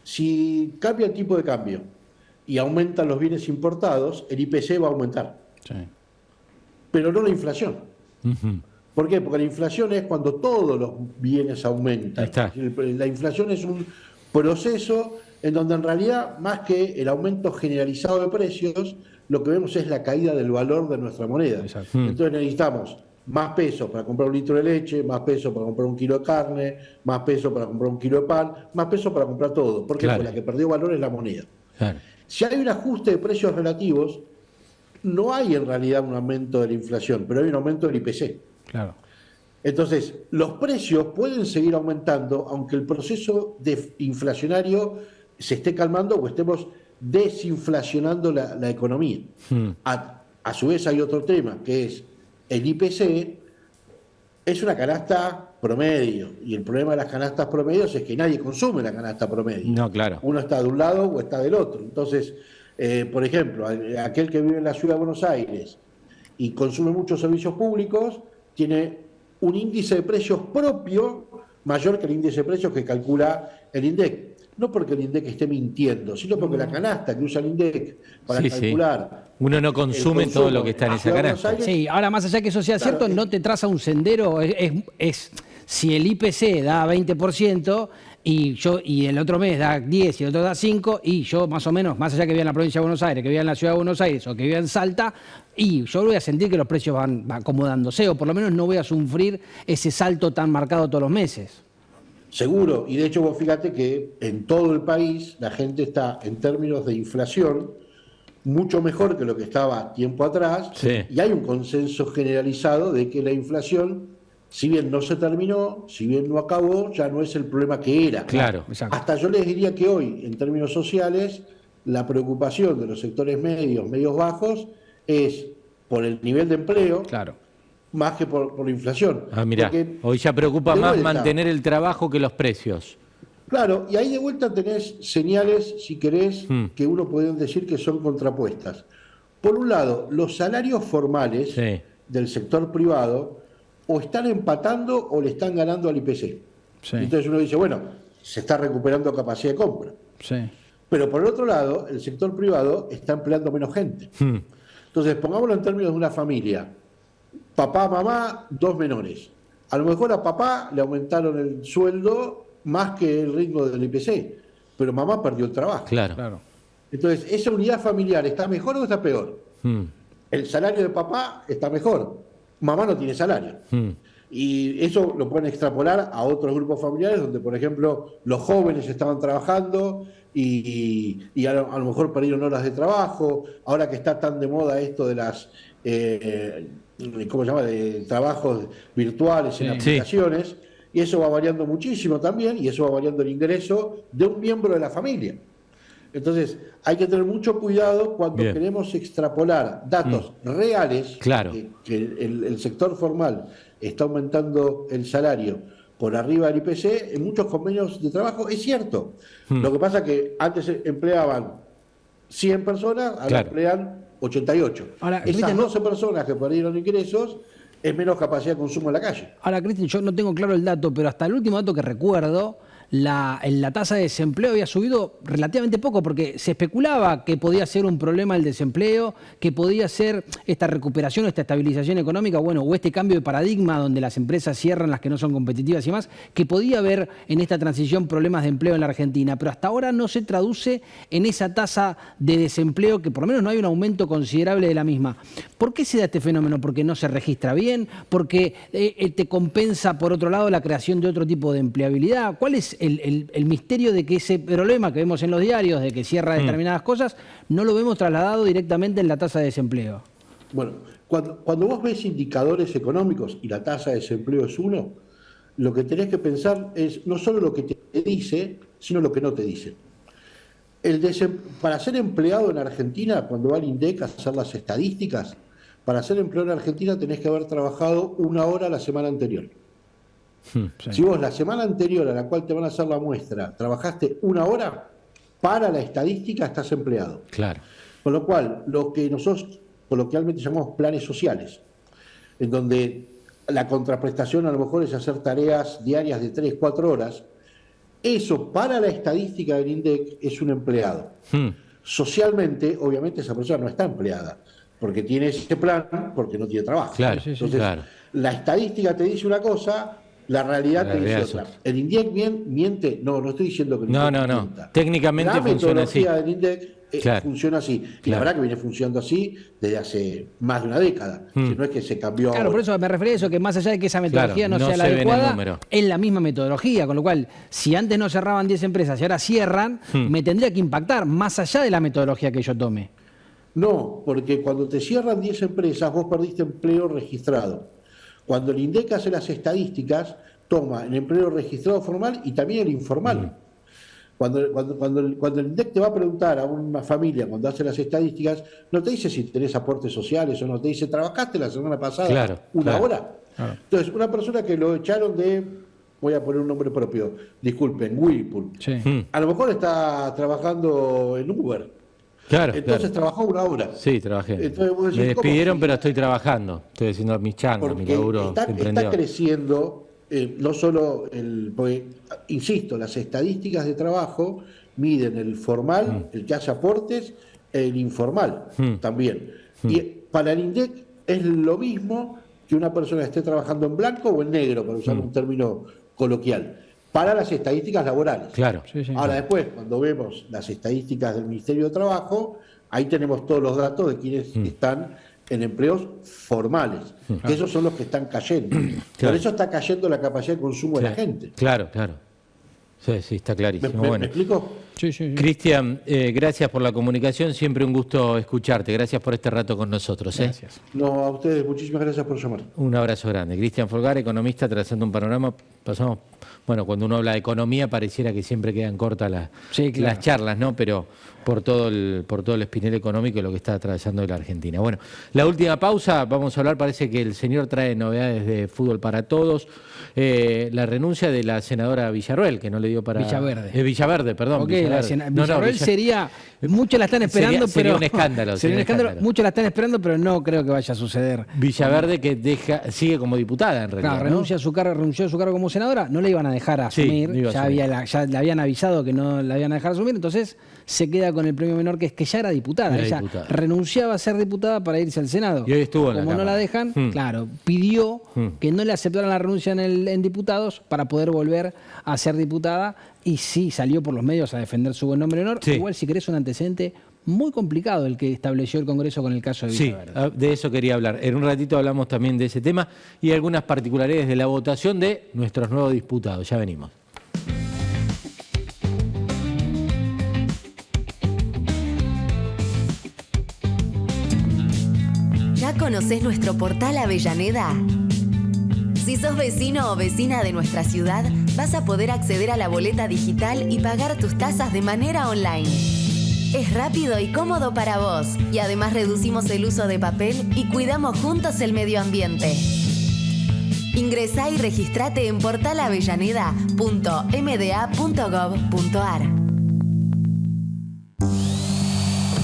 Si cambia el tipo de cambio y aumentan los bienes importados, el IPC va a aumentar. Sí. Pero no la inflación. ¿Por qué? Porque la inflación es cuando todos los bienes aumentan. La inflación es un proceso en donde en realidad, más que el aumento generalizado de precios, lo que vemos es la caída del valor de nuestra moneda. Entonces necesitamos más pesos para comprar un litro de leche, más pesos para comprar un kilo de carne, más pesos para comprar un kilo de pan, más pesos para comprar todo. ¿Por qué? Porque la que perdió valor es la moneda. Si hay un ajuste de precios relativos, no hay en realidad un aumento de la inflación, pero hay un aumento del IPC. Entonces, los precios pueden seguir aumentando, aunque el proceso inflacionario se esté calmando o estemos desinflacionando la economía. A su vez hay otro tema, que es el IPC es una canasta promedio, y el problema de las canastas promedios es que nadie consume la canasta promedio. No, claro. Uno está de un lado o está del otro. Entonces, por ejemplo, aquel que vive en la ciudad de Buenos Aires y consume muchos servicios públicos, tiene un índice de precios propio mayor que el índice de precios que calcula el INDEC. no porque el INDEC esté mintiendo, sino porque la canasta que usa el INDEC para calcular... Uno no consume todo lo que está en esa canasta. Sí, ahora más allá que eso sea cierto, no te traza un sendero, si el IPC da 20% y el otro mes da 10 y el otro da 5, y yo más o menos, más allá que viva en la provincia de Buenos Aires, que viva en la ciudad de Buenos Aires o que viva en Salta, y yo voy a sentir que los precios van acomodándose, o por lo menos no voy a sufrir ese salto tan marcado todos los meses. Seguro, y de hecho vos fíjate que en todo el país la gente está en términos de inflación mucho mejor que lo que estaba tiempo atrás, y hay un consenso generalizado de que la inflación, si bien no se terminó, si bien no acabó, ya no es el problema que era. Claro, hasta yo les diría que hoy, en términos sociales, la preocupación de los sectores medios bajos, es por el nivel de empleo, más que por la inflación. Mirá, hoy ya preocupa más mantener el trabajo que los precios. Claro, y ahí de vuelta tenés señales, si querés, que uno puede decir que son contrapuestas. Por un lado, los salarios formales del sector privado o están empatando o le están ganando al IPC. Entonces uno dice, bueno, se está recuperando capacidad de compra. Pero por el otro lado, el sector privado está empleando menos gente. Entonces, pongámoslo en términos de una familia. Papá, mamá, 2 menores. A lo mejor a papá le aumentaron el sueldo más que el ritmo del IPC, pero mamá perdió el trabajo. Claro. Entonces, ¿esa unidad familiar está mejor o está peor? El salario de papá está mejor, mamá no tiene salario. Y eso lo pueden extrapolar a otros grupos familiares donde, por ejemplo, los jóvenes estaban trabajando y a lo mejor perdieron horas de trabajo. Ahora que está tan de moda esto de las ¿cómo se llama?, de trabajos virtuales en aplicaciones, y eso va variando muchísimo también, y eso va variando el ingreso de un miembro de la familia. Entonces, hay que tener mucho cuidado cuando queremos extrapolar datos reales, que el sector formal está aumentando el salario por arriba del IPC, en muchos convenios de trabajo es cierto. Lo que pasa es que antes empleaban 100 personas, ahora emplean 88. Ahora, esas 12 personas que perdieron ingresos, es menos capacidad de consumo en la calle. Ahora, Cristian, yo no tengo claro el dato, pero hasta el último dato que recuerdo, la tasa de desempleo había subido relativamente poco, porque se especulaba que podía ser un problema el desempleo, que podía ser esta recuperación, esta estabilización económica, o este cambio de paradigma donde las empresas cierran las que no son competitivas y más, que podía haber en esta transición problemas de empleo en la Argentina, pero hasta ahora no se traduce en esa tasa de desempleo, que por lo menos no hay un aumento considerable de la misma. ¿Por qué se da este fenómeno? ¿Porque no se registra bien? ¿Porque te compensa, por otro lado, la creación de otro tipo de empleabilidad? ¿Cuál es el misterio de que ese problema que vemos en los diarios, de que cierra determinadas cosas, no lo vemos trasladado directamente en la tasa de desempleo? Bueno, cuando vos ves indicadores económicos y la tasa de desempleo es uno, lo que tenés que pensar es no solo lo que te dice, sino lo que no te dice. Para ser empleado en Argentina, cuando va al INDEC a hacer las estadísticas, para ser empleado en Argentina tenés que haber trabajado 1 hora la semana anterior. Si vos la semana anterior a la cual te van a hacer la muestra trabajaste 1 hora, para la estadística estás empleado. Claro. Con lo cual, lo que nosotros coloquialmente llamamos planes sociales, en donde la contraprestación a lo mejor es hacer tareas diarias de 3-4 horas, eso para la estadística del INDEC es un empleado. Socialmente, obviamente, esa persona no está empleada, porque tiene ese plan, porque no tiene trabajo. Entonces, la estadística te dice una cosa, la realidad te dice otra. ¿El INDEC miente? No estoy diciendo que el INDEC mienta. Técnicamente funciona así. La metodología del INDEC funciona así. Y la verdad que viene funcionando así desde hace más de una década. Si no es que se cambió. Claro, por eso me refería a eso, que más allá de que esa metodología no sea la adecuada, es la misma metodología. Con lo cual, si antes no cerraban 10 empresas y ahora cierran, me tendría que impactar más allá de la metodología que yo tome. No, porque cuando te cierran 10 empresas, vos perdiste empleo registrado. Cuando el INDEC hace las estadísticas, toma el empleo registrado formal y también el informal. Cuando el INDEC te va a preguntar a una familia, cuando hace las estadísticas, no te dice si tenés aportes sociales o no, te dice, ¿trabajaste la semana pasada una hora? Entonces, una persona que lo echaron de, voy a poner un nombre propio, disculpen, Whirlpool, a lo mejor está trabajando en Uber. Entonces trabajó 1 hora. Sí, trabajé. Me despidieron, pero estoy trabajando. Estoy haciendo mis changos, mi laburo. Está creciendo no solo porque, insisto, las estadísticas de trabajo miden el formal, el que hace aportes, el informal también. Y para el INDEC es lo mismo que una persona esté trabajando en blanco o en negro, para usar un término coloquial, para las estadísticas laborales. Claro. Ahora después, cuando vemos las estadísticas del Ministerio de Trabajo, ahí tenemos todos los datos de quienes están en empleos formales, que esos son los que están cayendo. Por eso está cayendo la capacidad de consumo de la gente. Claro. Sí, está clarísimo. ¿Me explico? Sí. Cristian, gracias por la comunicación, siempre un gusto escucharte. Gracias por este rato con nosotros. Gracias. No, a ustedes, muchísimas gracias por llamar. Un abrazo grande. Cristian Folgar, economista, trazando un panorama. Pasamos, cuando uno habla de economía pareciera que siempre quedan cortas las charlas, ¿no? Pero por todo el espinel económico y lo que está atravesando la Argentina. Bueno, la última pausa, vamos a hablar, parece que el señor trae novedades de fútbol para todos. La renuncia de la senadora Villarruel, que no le dio para... Villaverde, perdón. Okay, Villarruel sería... Muchos la están esperando, sería pero... un escándalo. Sería un escándalo. Muchos la están esperando, pero no creo que vaya a suceder. Villaverde que sigue como diputada, en realidad. Claro, renunció a su cargo como senadora, no le iban a dejar asumir, ya le habían avisado que no la iban a dejar asumir, entonces se queda con el premio menor, que es que ya era diputada. Ella renunciaba a ser diputada para irse al Senado. Y hoy estuvo en Como la no la dejan, claro, pidió que no le aceptaran la renuncia en diputados para poder volver a ser diputada, y sí salió por los medios a defender su buen nombre en honor. Igual, si querés, un antecedente muy complicado el que estableció el Congreso con el caso de Villaverde. Sí, de eso quería hablar. En un ratito hablamos también de ese tema y algunas particularidades de la votación de nuestros nuevos diputados. Ya venimos. ¿Ya conocés nuestro portal Avellaneda? Si sos vecino o vecina de nuestra ciudad, vas a poder acceder a la boleta digital y pagar tus tasas de manera online. Es rápido y cómodo para vos, y además reducimos el uso de papel y cuidamos juntos el medio ambiente. Ingresá y registrate en portalavellaneda.mda.gov.ar.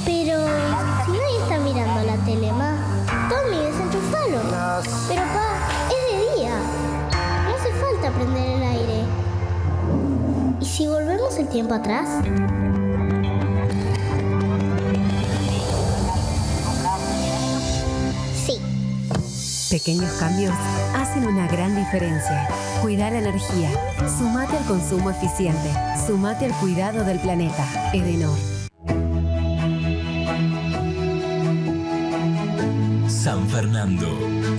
Pero si nadie está mirando la tele, ma, Tommy, desenchufalo. Pero pa, es de día. No hace falta prender el aire. ¿Y si volvemos el tiempo atrás? Sí. Pequeños cambios hacen una gran diferencia. Cuidar la energía. Sumate al consumo eficiente. Sumate al cuidado del planeta. Edenor. San Fernando,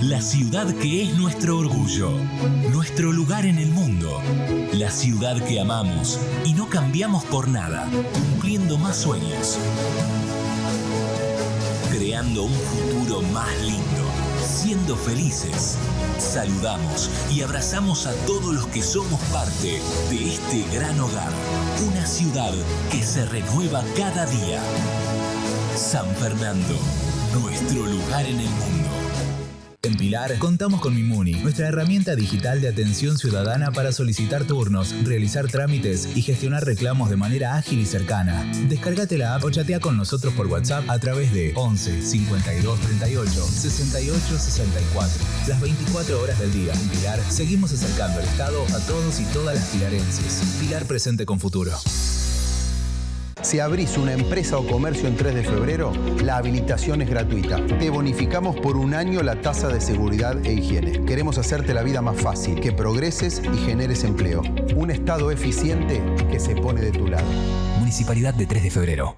la ciudad que es nuestro orgullo, nuestro lugar en el mundo, la ciudad que amamos y no cambiamos por nada, cumpliendo más sueños, creando un futuro más lindo, siendo felices. Saludamos y abrazamos a todos los que somos parte de este gran hogar, una ciudad que se renueva cada día. San Fernando, nuestro lugar en el mundo. En Pilar contamos con Mimuni, nuestra herramienta digital de atención ciudadana para solicitar turnos, realizar trámites y gestionar reclamos de manera ágil y cercana. Descárgate la app o chatea con nosotros por WhatsApp a través de 11 52 38 68 64. Las 24 horas del día. En Pilar seguimos acercando el Estado a todos y todas las pilarenses. Pilar, presente con futuro. Si abrís una empresa o comercio en 3 de febrero, la habilitación es gratuita. Te bonificamos por 1 año la tasa de seguridad e higiene. Queremos hacerte la vida más fácil, que progreses y generes empleo. Un Estado eficiente que se pone de tu lado. Municipalidad de 3 de febrero.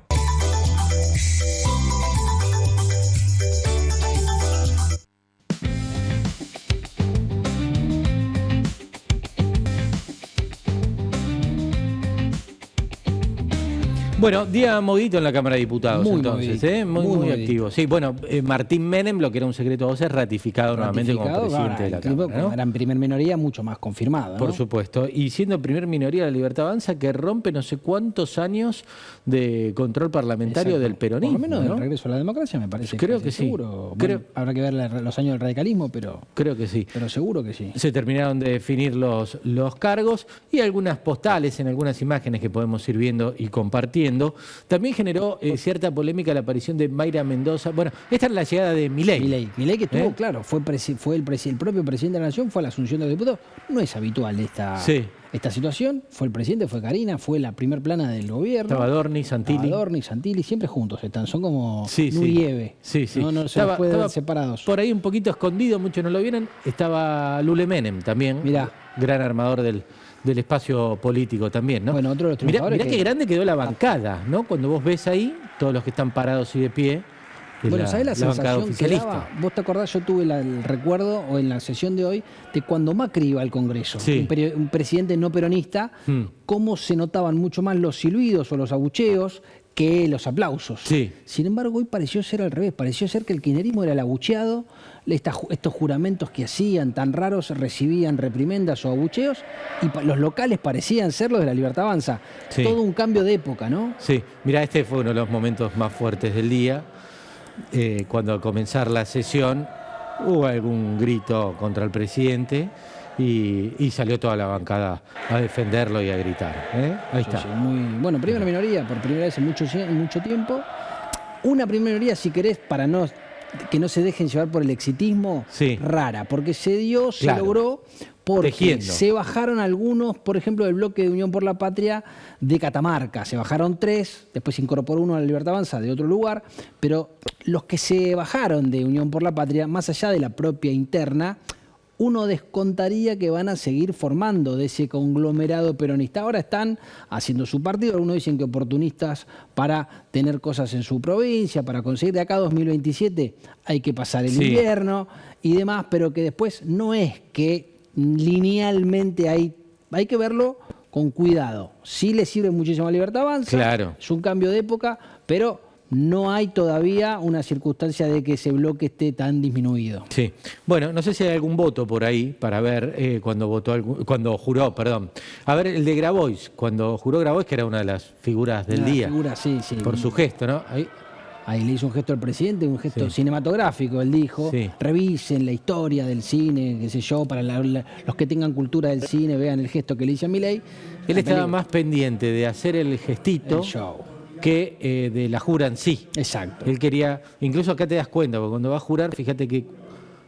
Bueno, día movidito en la Cámara de Diputados, muy entonces, muy activo. Sí, bueno, Martín Menem, lo que era un secreto a voces, ratificado nuevamente como presidente de la Cámara, ¿no? Era en primer minoría, mucho más confirmado, ¿no? Por supuesto. Y siendo primer minoría la Libertad Avanza, que rompe no sé cuántos años de control parlamentario del peronismo. Por lo menos, ¿no? del regreso a la democracia, me parece. Creo que sí. Seguro. Bueno, habrá que ver los años del radicalismo, pero... Creo que sí. Pero seguro que sí. Se terminaron de definir los cargos y algunas postales en algunas imágenes que podemos ir viendo y compartiendo. tejiendo. También generó cierta polémica la aparición de Mayra Mendoza. Bueno, esta es la llegada de Milei. Milei que estuvo, claro, fue el propio presidente de la Nación, fue a la asunción de los diputados. No es habitual esta situación. Fue el presidente, fue Karina, fue la primer plana del gobierno. Estaba Adorni, Santilli. Siempre juntos están, son como Nurieve. No se los puede ver separados. Por ahí un poquito escondido, muchos no lo vieron, estaba Lule Menem también. Mirá. Gran armador del espacio político también, ¿no? Bueno, otro de los triunfadores. Mirá qué grande quedó la bancada, ¿no? Cuando vos ves ahí, todos los que están parados y de pie. Bueno, ¿sabés la sensación que daba? Vos te acordás, yo tuve el recuerdo, o en la sesión de hoy, de cuando Macri iba al Congreso, un presidente no peronista, cómo se notaban mucho más los silbidos o los abucheos que los aplausos. Sin embargo, hoy pareció ser al revés, pareció ser que el kirchnerismo era el abucheado, estos juramentos que hacían tan raros recibían reprimendas o abucheos, y los locales parecían ser los de la Libertad Avanza. Todo un cambio de época, ¿no? Sí, mirá, este fue uno de los momentos más fuertes del día. Cuando al comenzar la sesión hubo algún grito contra el presidente y salió toda la bancada a defenderlo y a gritar. Ahí está. Muy, bueno, primera minoría, por primera vez en mucho tiempo. Una primera minoría, si querés, para que no se dejen llevar por el exitismo, rara, porque se logró, porque se bajaron algunos, por ejemplo, del bloque de Unión por la Patria de Catamarca, se bajaron 3, después se incorporó uno a la Libertad Avanza de otro lugar, pero los que se bajaron de Unión por la Patria, más allá de la propia interna, uno descontaría que van a seguir formando de ese conglomerado peronista. Ahora están haciendo su partido, algunos dicen que oportunistas para tener cosas en su provincia, para conseguir de acá a 2027 hay que pasar el invierno y demás, pero que después no es que linealmente hay que verlo con cuidado. Sí le sirve muchísimo a Libertad Avanza, es un cambio de época, pero no hay todavía una circunstancia de que ese bloque esté tan disminuido. Sí. Bueno, no sé si hay algún voto por ahí para ver cuando juró, perdón. A ver, el de Grabois, cuando juró Grabois, que era una de las figuras del día. Por su gesto, ¿no? Ahí le hizo un gesto al presidente, un gesto cinematográfico, él dijo. Revisen la historia del cine, qué sé yo, para los que tengan cultura del cine, vean el gesto que le hizo a Milei. Él estaba más pendiente de hacer el gestito. El show. Que de la jura en sí. Exacto. Él quería, incluso acá te das cuenta, porque cuando va a jurar, fíjate que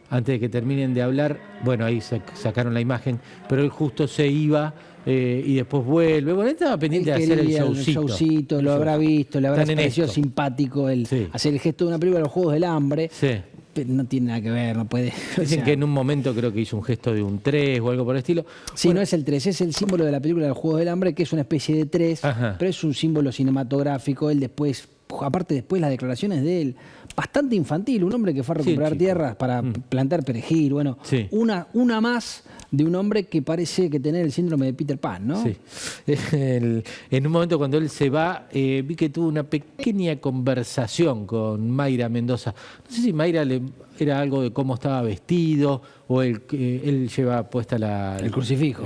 antes de que terminen de hablar, bueno, ahí sacaron la imagen, pero él justo se iba y después vuelve. Bueno, él estaba pendiente de hacer el showcito. Lo habrá visto, le habrá parecido simpático hacer el gesto de una película de los Juegos del Hambre. Pero no tiene nada que ver, no puede. Dicen que en un momento creo que hizo un gesto de un 3 o algo por el estilo. Sí, bueno, no es el 3, es el símbolo de la película de los Juegos del Hambre, que es una especie de 3, pero es un símbolo cinematográfico. Él después, aparte después las declaraciones de él, bastante infantil, un hombre que fue a recuperar tierras para plantar perejil, bueno, una más de un hombre que parece que tener el síndrome de Peter Pan, ¿no? Sí. En un momento cuando él se va, vi que tuvo una pequeña conversación con Mayra Mendoza. No sé si Mayra era algo de cómo estaba vestido o él lleva puesta el crucifijo.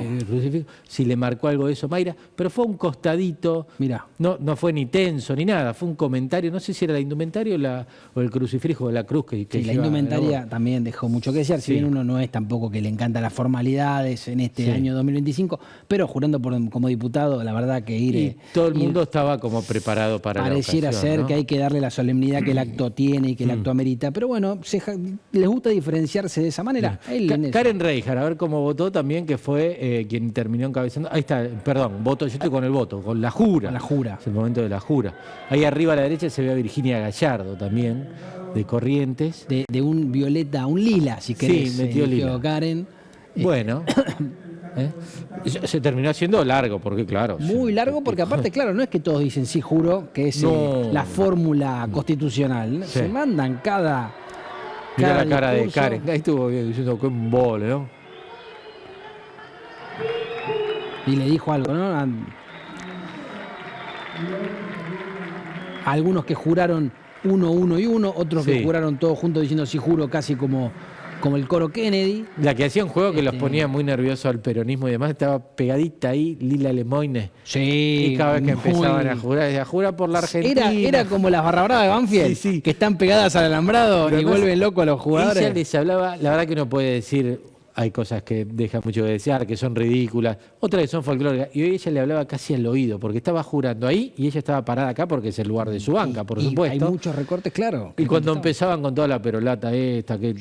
Si le marcó algo de eso Mayra, pero fue un costadito. Mirá. No fue ni tenso ni nada, fue un comentario, no sé si era la indumentaria o el crucifijo o la cruz que la indumentaria también dejó mucho que desear, si bien uno no es tampoco que le encanta las formalidades en este año 2025, pero jurando como diputado, la verdad que y todo el mundo estaba como preparado para pareciera la ocasión, ser, ¿no? que hay que darle la solemnidad que el acto tiene y que el acto amerita, pero bueno, les gusta diferenciarse de esa manera. Karen Reijar, a ver cómo votó también, que fue quien terminó encabezando. Ahí está, perdón, voto, yo estoy con el voto, con la jura. Con la jura. Es el momento de la jura. Ahí arriba a la derecha se ve a Virginia Gallardo también, de Corrientes. De un violeta a un lila, si querés. Sí, metió lila. Karen. Bueno. Se terminó haciendo largo, porque claro. Muy largo, porque aparte, claro, no es que todos dicen sí, juro, que es la fórmula constitucional. Se mandan cada Mira la cara de Karen. Ahí estuvo diciendo que un vole, ¿no? Y le dijo algo, ¿no? A algunos que juraron 1, 1 y 1, otros que juraron todos juntos diciendo sí, juro, casi como el coro Kennedy. La que hacía un juego que los ponía muy nerviosos al peronismo y demás, estaba pegadita ahí Lila Lemoyne. Sí. Y cada vez que empezaban a jurar, decía, jura por la Argentina. Era como las barra de Banfield, que están pegadas al alambrado y vuelven locos a los jugadores. Ella les hablaba, la verdad que uno puede decir, hay cosas que dejan mucho que desear, que son ridículas, otras que son folclóricas. Y hoy ella le hablaba casi al oído, porque estaba jurando ahí y ella estaba parada acá porque es el lugar de su banca, por supuesto. Hay muchos recortes, claro. Y cuando empezaban con toda la perolata esta, que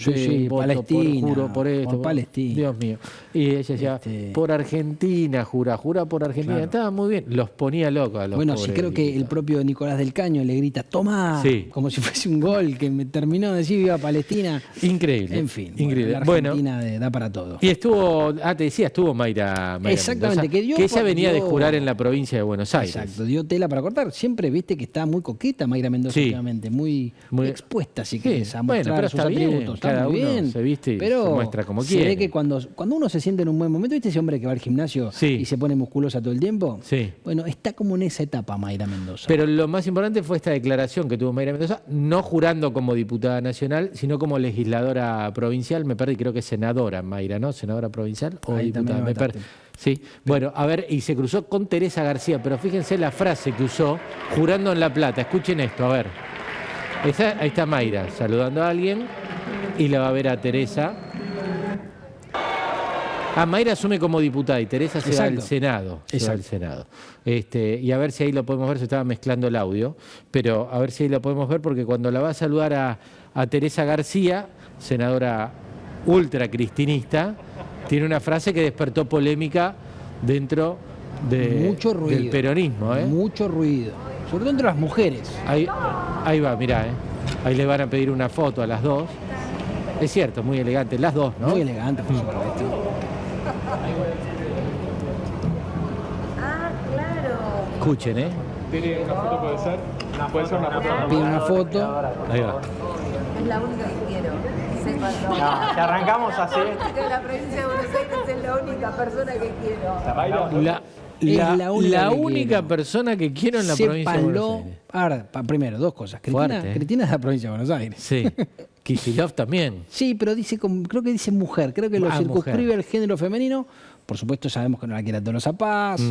voto Palestina, juro por esto, por Palestina. Dios mío. Y ella decía, por Argentina, jura por Argentina. Claro. Estaba muy bien, los ponía locos a los pobres. Sí, creo que el propio Nicolás del Caño le grita, toma, como si fuese un gol, que me terminó de decir viva Palestina. Increíble. En fin, increíble. La Argentina da para todo. Y estuvo, te decía, estuvo Mayra exactamente, Mendoza, que ella venía de jurar en la provincia de Buenos Aires. Exacto, dio tela para cortar. Siempre viste que está muy coqueta Mayra Mendoza últimamente, muy expuesta, si querés, a mostrar sus atributos. Cada uno bien, se viste y pero se muestra como se quiere. ve que cuando uno se siente en un buen momento, ¿viste ese hombre que va al gimnasio y se pone musculosa todo el tiempo? Sí. Bueno, está como en esa etapa Mayra Mendoza. Pero lo más importante fue esta declaración que tuvo Mayra Mendoza, no jurando como diputada nacional, sino como legisladora provincial, me perdí, creo que es senadora Mayra, ¿no? Senadora provincial o ahí diputada, me perdí. Sí, bueno, a ver, y se cruzó con Teresa García, pero fíjense la frase que usó, jurando en La Plata. Escuchen esto, a ver. Ahí está Mayra saludando a alguien y la va a ver a Teresa. Mayra asume como diputada y Teresa se va al Senado. Y a ver si ahí lo podemos ver, se estaba mezclando el audio, pero a ver si ahí lo podemos ver, porque cuando la va a saludar a Teresa García, senadora ultracristinista, tiene una frase que despertó polémica dentro del peronismo. Mucho ruido, sobre todo entre las mujeres. Ahí va, mirá, ahí le van a pedir una foto a las dos. Es cierto, muy elegante, las dos, ¿no? Muy elegante, por supuesto. Escuchen, ¿Tiene una foto, puede ser? ¿Puede ser una foto? Pide una foto. Ahí va. Es la única que quiero. No, que arrancamos así. De la provincia de Buenos Aires es la única persona que quiero. La única persona que quiero en la provincia de Buenos Aires. Ahora, primero, dos cosas. Cristina es de la provincia de Buenos Aires. Sí. Kicillof también. Sí, pero creo que dice mujer. Creo que lo circunscribe al género femenino. Por supuesto, sabemos que no la quiere Tolosa Paz.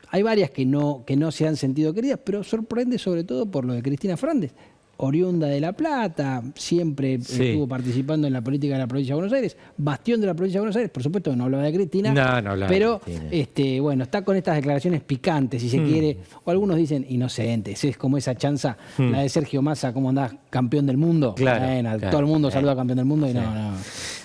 Hay varias que no se han sentido queridas, pero sorprende sobre todo por lo de Cristina Fernández, oriunda de La Plata, siempre estuvo participando en la política de la provincia de Buenos Aires, bastión de la provincia de Buenos Aires, por supuesto que no hablaba de Cristina, no hablaba pero de Cristina. Bueno, está con estas declaraciones picantes, si se quiere, o algunos dicen inocentes, es como esa chanza, la de Sergio Massa, como andás campeón del mundo, claro. Todo el mundo saluda campeón del mundo y no.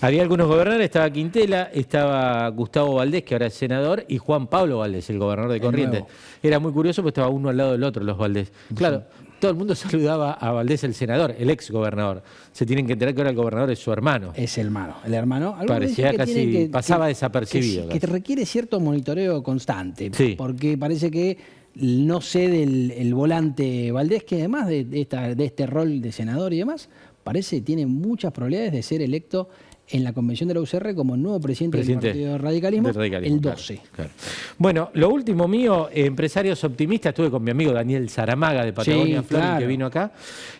Había algunos gobernadores, estaba Quintela, estaba Gustavo Valdés, que ahora es senador, y Juan Pablo Valdés, el gobernador de Corrientes. Era muy curioso porque estaba uno al lado del otro, los Valdés. Claro. Todo el mundo saludaba a Valdés, el senador, el ex gobernador. Se tienen que enterar que ahora el gobernador es su hermano. Es el hermano. Parecía casi, pasaba desapercibido. Que requiere cierto monitoreo constante, sí. Porque parece que no cede el volante Valdés, que además de este rol de senador y demás, parece que tiene muchas probabilidades de ser electo en la convención de la UCR como nuevo presidente del Partido Radicalismo, el 12. Claro. Bueno, lo último mío, empresarios optimistas, estuve con mi amigo Daniel Zaramaga de Patagonia Flooring, que vino acá,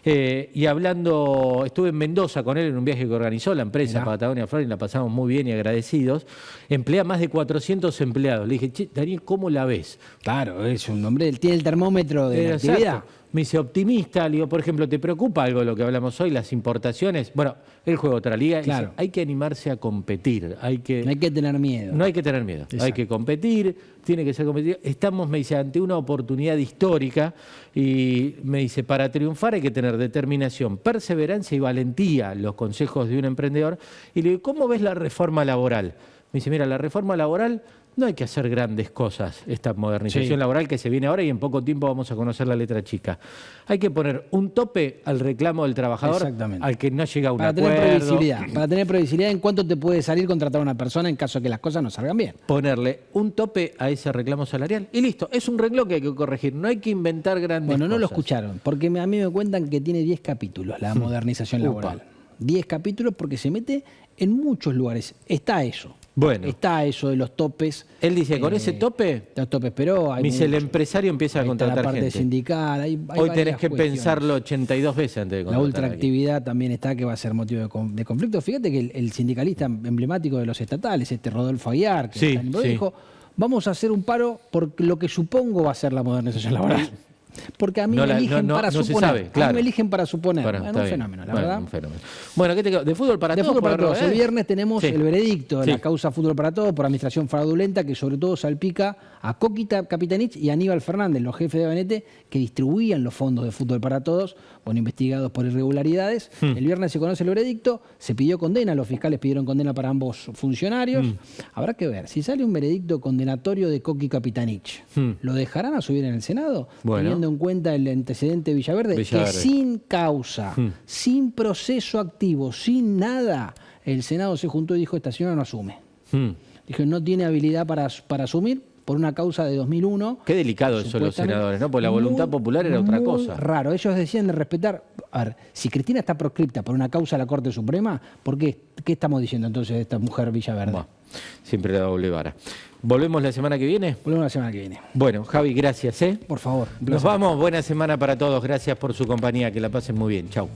y hablando, estuve en Mendoza con él en un viaje que organizó la empresa Patagonia Flooring, la pasamos muy bien y agradecidos, emplea más de 400 empleados. Le dije, Daniel, ¿cómo la ves? Claro, es un hombre, él tiene el termómetro de la actividad. Me dice, optimista, le digo, por ejemplo, ¿te preocupa algo de lo que hablamos hoy, las importaciones? Bueno, él juega otra liga. Claro. Dice, hay que animarse a competir. No hay que tener miedo. No hay que tener miedo. Exacto. Hay que competir, tiene que ser competitivo. Estamos, me dice, ante una oportunidad histórica y me dice, para triunfar hay que tener determinación, perseverancia y valentía, los consejos de un emprendedor. Y le digo, ¿cómo ves la reforma laboral? Me dice, mira, la reforma laboral no hay que hacer grandes cosas, esta modernización laboral que se viene ahora y en poco tiempo vamos a conocer la letra chica. Hay que poner un tope al reclamo del trabajador al que no llega a un acuerdo. Para tener previsibilidad en cuánto te puede salir contratar a una persona en caso de que las cosas no salgan bien. Ponerle un tope a ese reclamo salarial y listo. Es un renglón que hay que corregir. No hay que inventar grandes cosas. No lo escucharon, porque a mí me cuentan que tiene 10 capítulos la modernización laboral. 10 capítulos porque se mete en muchos lugares. Está eso. Bueno. Está eso de los topes. Él dice, con ese tope, los topes, pero hay el empresario empieza a contratar la parte gente. Sindical, hay hoy tenés que pensarlo 82 veces antes de contratar. La ultraactividad también está, que va a ser motivo de conflicto. Fíjate que el sindicalista emblemático de los estatales, Rodolfo Aguiar, que dijo, vamos a hacer un paro por lo que supongo va a ser la modernización laboral. Porque a mí me eligen para suponer. Se sabe, claro. A mí me eligen para suponer. Bueno, un fenómeno, la verdad. Un fenómeno. Bueno, ¿qué te quedó? ¿De fútbol para todos? De fútbol para todos. El viernes tenemos sí. el veredicto de sí. la causa Fútbol para Todos por administración fraudulenta, que sobre todo salpica a Coqui Capitanich y Aníbal Fernández, los jefes de gabinete que distribuían los fondos de Fútbol para Todos, investigados por irregularidades. El viernes se conoce el veredicto, se pidió condena, los fiscales pidieron condena para ambos funcionarios. Habrá que ver, si sale un veredicto condenatorio de Coqui Capitanich, ¿lo dejarán a subir en el Senado? Bueno. Teniendo en cuenta el antecedente Villaverde, que sin causa, sin proceso activo, sin nada, el Senado se juntó y dijo, esta señora no asume. Dijo, no tiene habilidad para asumir por una causa de 2001. Qué delicado eso los senadores, ¿no? Porque la voluntad popular era otra cosa. Raro, ellos decían de respetar. A ver, si Cristina está proscripta por una causa de la Corte Suprema, ¿por qué? ¿Qué estamos diciendo entonces de esta mujer Villaverde? Bueno, siempre la doble vara. ¿Volvemos la semana que viene? Volvemos la semana que viene. Bueno, Javi, gracias, ¿eh? Por favor. Nos vamos, buena semana para todos. Gracias por su compañía, que la pasen muy bien. Chau.